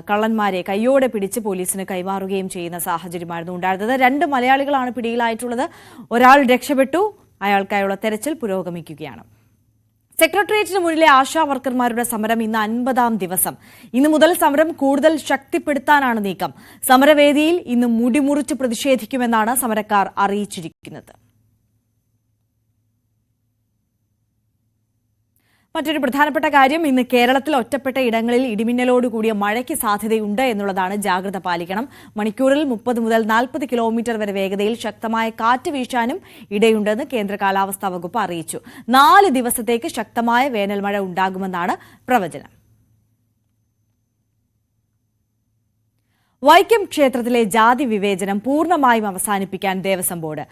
കള്ളന്മാരെ കയ്യോടെ പിടിച്ച് പോലീസിന് കൈമാറുകയും ചെയ്യുന്ന സാഹചര്യമായിരുന്നു ഉണ്ടായിരുന്നത്. 2 മലയാളികളാണ് പിടിയിലായിട്ടുള്ളത്. ഒരാൾ രക്ഷപ്പെട്ടു. അയാൾക്കായുള്ള തെരച്ചിൽ പുരോഗമിക്കുകയാണ്. സെക്രട്ടേറിയറ്റിന് മുന്നിലെ ആശാ വർക്കർമാരുടെ സമരം ഇന്ന് 50ാം ദിവസം. ഇന്നു മുതൽ സമരം കൂടുതൽ ശക്തിപ്പെടുത്താനാണ് നീക്കം. സമരവേദിയിൽ ഇന്ന് മുടിമുറിച്ച് പ്രതിഷേധിക്കുമെന്നാണ് സമരക്കാർ അറിയിച്ചിരിക്കുന്നത്. മറ്റൊരു പ്രധാനപ്പെട്ട കാര്യം, ഇന്ന് കേരളത്തിൽ ഒറ്റപ്പെട്ട ഇടങ്ങളിൽ ഇടിമിന്നലോടുകൂടിയ മഴയ്ക്ക് സാധ്യതയുണ്ട് എന്നുള്ളതാണ്. ജാഗ്രത പാലിക്കണം. മണിക്കൂറിൽ 30 മുതൽ 40 കിലോമീറ്റർ വരെ വേഗതയിൽ ശക്തമായ കാറ്റ് വീശാനും ഇടയുണ്ടെന്ന് കേന്ദ്ര കാലാവസ്ഥാ വകുപ്പ് അറിയിച്ചു. 4 ദിവസത്തേക്ക് ശക്തമായ വേനൽമഴ ഉണ്ടാകുമെന്നാണ് പ്രവചനം. വൈക്കം ക്ഷേത്രത്തിലെ ജാതി വിവേചനം പൂർണ്ണമായും അവസാനിപ്പിക്കാൻ ദേവസ്വം ബോർഡ്.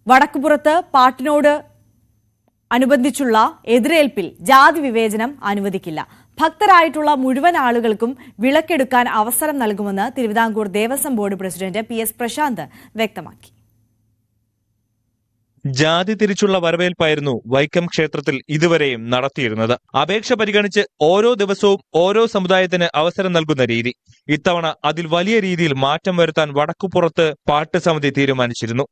വടക്കുപുറത്ത് പാട്ടിനോട് അനുബന്ധിച്ചുള്ള എതിരേൽപ്പിൽ ജാതി വിവേചനം അനുവദിക്കില്ല. ഭക്തരായിട്ടുള്ള മുഴുവൻ ആളുകൾക്കും വിളക്കെടുക്കാൻ അവസരം നൽകുമെന്ന് Thiruvithamkoor Devaswom board president PS Prashant വ്യക്തമാക്കി. ജാതി തിരിച്ചുള്ള വരവേൽപ്പായിരുന്നു വൈക്കം ക്ഷേത്രത്തിൽ ഇതുവരെയും നടത്തിയിരുന്നത്. അപേക്ഷ പരിഗണിച്ച് ഓരോ ദിവസവും ഓരോ സമുദായത്തിന് അവസരം നൽകുന്ന രീതി. ഇത്തവണ അതിൽ വലിയ രീതിയിൽ മാറ്റം വരുത്താൻ വടക്കുപുറത്ത് പാട്ട് സമിതി തീരുമാനിച്ചിരുന്നു.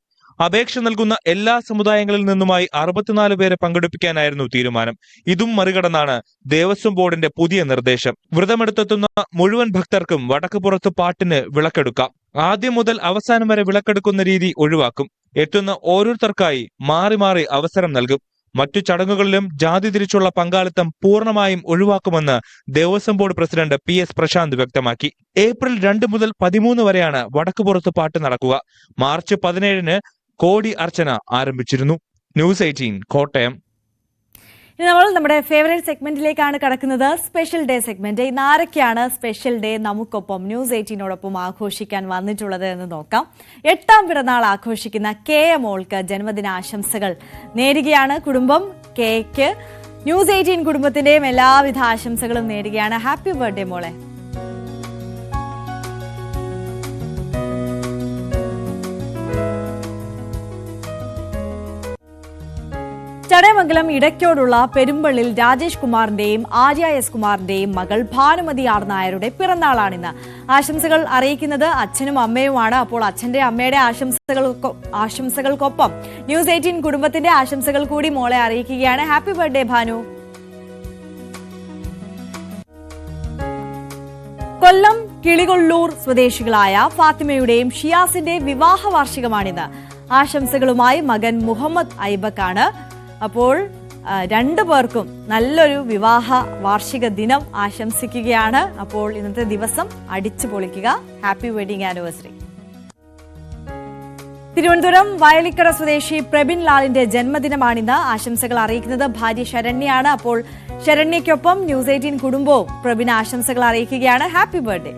അപേക്ഷ നൽകുന്ന എല്ലാ സമുദായങ്ങളിൽ നിന്നുമായി 64 പേരെ പങ്കെടുപ്പിക്കാനായിരുന്നു തീരുമാനം. ഇതും മറികടന്നാണ് ദേവസ്വം ബോർഡിന്റെ പുതിയ നിർദ്ദേശം. വ്രതമെടുത്തെത്തുന്ന മുഴുവൻ ഭക്തർക്കും വടക്കുപുറത്ത് പാട്ടിന് വിളക്കെടുക്കാം. ആദ്യം മുതൽ അവസാനം വരെ വിളക്കെടുക്കുന്ന രീതി ഒഴിവാക്കും. എത്തുന്ന ഓരോരുത്തർക്കായി മാറി മാറി അവസരം നൽകും. മറ്റു ചടങ്ങുകളിലും ജാതി തിരിച്ചുള്ള പങ്കാളിത്തം പൂർണ്ണമായും ഒഴിവാക്കുമെന്ന് Devaswom board president PS Prashant വ്യക്തമാക്കി. ഏപ്രിൽ 2 മുതൽ 13 വരെയാണ് വടക്കുപുറത്ത് പാട്ട് നടക്കുക. മാർച്ച് 17 കോടി അർച്ചന ആരംഭിച്ചിരുന്നു. ന്യൂസ് 18 കോട്ടയം. ഇനി നമ്മൾ നമ്മുടെ ഫേവറേറ്റ് സെഗ്മെന്റിലേക്കാണ് കടക്കുന്നത്. Special day segment. ഇന്ന് ആരൊക്കെയാണ് സ്പെഷ്യൽ ഡേ നമുക്കൊപ്പം ന്യൂസ് 18നോടൊപ്പം ആഘോഷിക്കാൻ വന്നിട്ടുള്ളത് എന്ന് നോക്കാം. 8ാം പിറന്നാൾ ആഘോഷിക്കുന്ന KA മോൾക്ക് ജന്മദിനാശംസകൾ നേരുകയാണ് കുടുംബം. KAക്ക് ന്യൂസ് 18 കുടുംബത്തിന്റെയും എല്ലാവിധ ആശംസകളും നേരുകയാണ്. ഹാപ്പി ബർത്ത്ഡേ മോളെ. ചടയമംഗലം ഇടയ്ക്കോടുള്ള പെരുമ്പള്ളിൽ രാജേഷ് കുമാറിന്റെയും ആര്യ S കുമാറിന്റെയും മകൾ ഭാനുമതി ആർ നായരുടെ പിറന്നാളാണിന്ന്. ആശംസകൾ അറിയിക്കുന്നത് അച്ഛനും അമ്മയുമാണ്. അപ്പോൾ അച്ഛന്റെ അമ്മയുടെ ആശംസകൾക്കൊപ്പം ന്യൂസ് 18 കുടുംബത്തിന്റെ ആശംസകൾ കൂടി മോളെ അറിയിക്കുകയാണ്. Happy birthday Bhanu. കൊല്ലം കിളികൊള്ളൂർ സ്വദേശികളായ ഫാത്തിമയുടെയും ഷിയാസിന്റെ വിവാഹ വാർഷികമാണിന്ന്. ആശംസകളുമായി മകൻ മുഹമ്മദ് ഐബക്കാണ്. അപ്പോൾ രണ്ടു പേർക്കും നല്ലൊരു വിവാഹ വാർഷിക ദിനം ആശംസിക്കുകയാണ്. അപ്പോൾ ഇന്നത്തെ ദിവസം അടിച്ചു പൊളിക്കുക. Happy wedding anniversary. Thiruvananthapuram Vayalikkara സ്വദേശി പ്രബിൻ ലാലിന്റെ ജന്മദിനമാണിന്ന്. ആശംസകൾ അറിയിക്കുന്നത് ഭാര്യ ശരണ്യാണ്. അപ്പോൾ ശരണ്യയ്ക്കൊപ്പം ന്യൂസ് 18 കുടുംബവും പ്രബിന് ആശംസകൾ അറിയിക്കുകയാണ്. Happy birthday.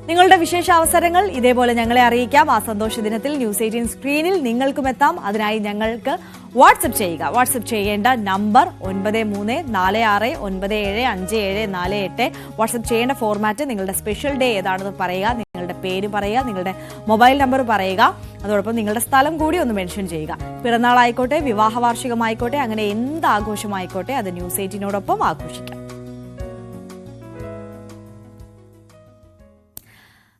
നിങ്ങളുടെ വിശേഷ അവസരങ്ങൾ ഇതേപോലെ ഞങ്ങളെ അറിയിക്കാം. ആ സന്തോഷ ദിനത്തിൽ ന്യൂസ് 18 സ്ക്രീനിൽ നിങ്ങൾക്കും എത്താം. അതിനായി ഞങ്ങൾക്ക് വാട്സപ്പ് ചെയ്യുക. വാട്സപ്പ് ചെയ്യേണ്ട നമ്പർ 9346975748. വാട്സപ്പ് ചെയ്യേണ്ട ഫോർമാറ്റ് നിങ്ങളുടെ സ്പെഷ്യൽ ഡേ ഏതാണെന്ന് പറയുക, നിങ്ങളുടെ പേര് പറയുക, നിങ്ങളുടെ മൊബൈൽ നമ്പർ പറയുക, അതോടൊപ്പം നിങ്ങളുടെ സ്ഥലം കൂടി ഒന്ന് മെൻഷൻ ചെയ്യുക. പിറന്നാളായിക്കോട്ടെ, വിവാഹ വാർഷികമായിക്കോട്ടെ, അങ്ങനെ എന്ത് ആഘോഷമായിക്കോട്ടെ അത് ന്യൂസ് 18നോടൊപ്പം ആഘോഷിക്കാം.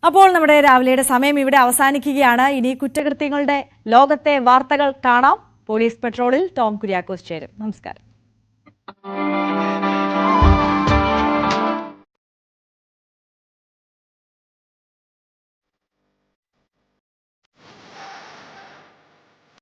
അപ്പോൾ നമ്മുടെ രാവിലെയുടെ സമയം ഇവിടെ അവസാനിക്കുകയാണ്. ഇനി കുറ്റകൃത്യങ്ങളുടെ ലോകത്തെ വാർത്തകൾ കാണാം. പോലീസ് പെട്രോളിൽ ടോം കുര്യാക്കോസ് ചേരും. നമസ്കാരം.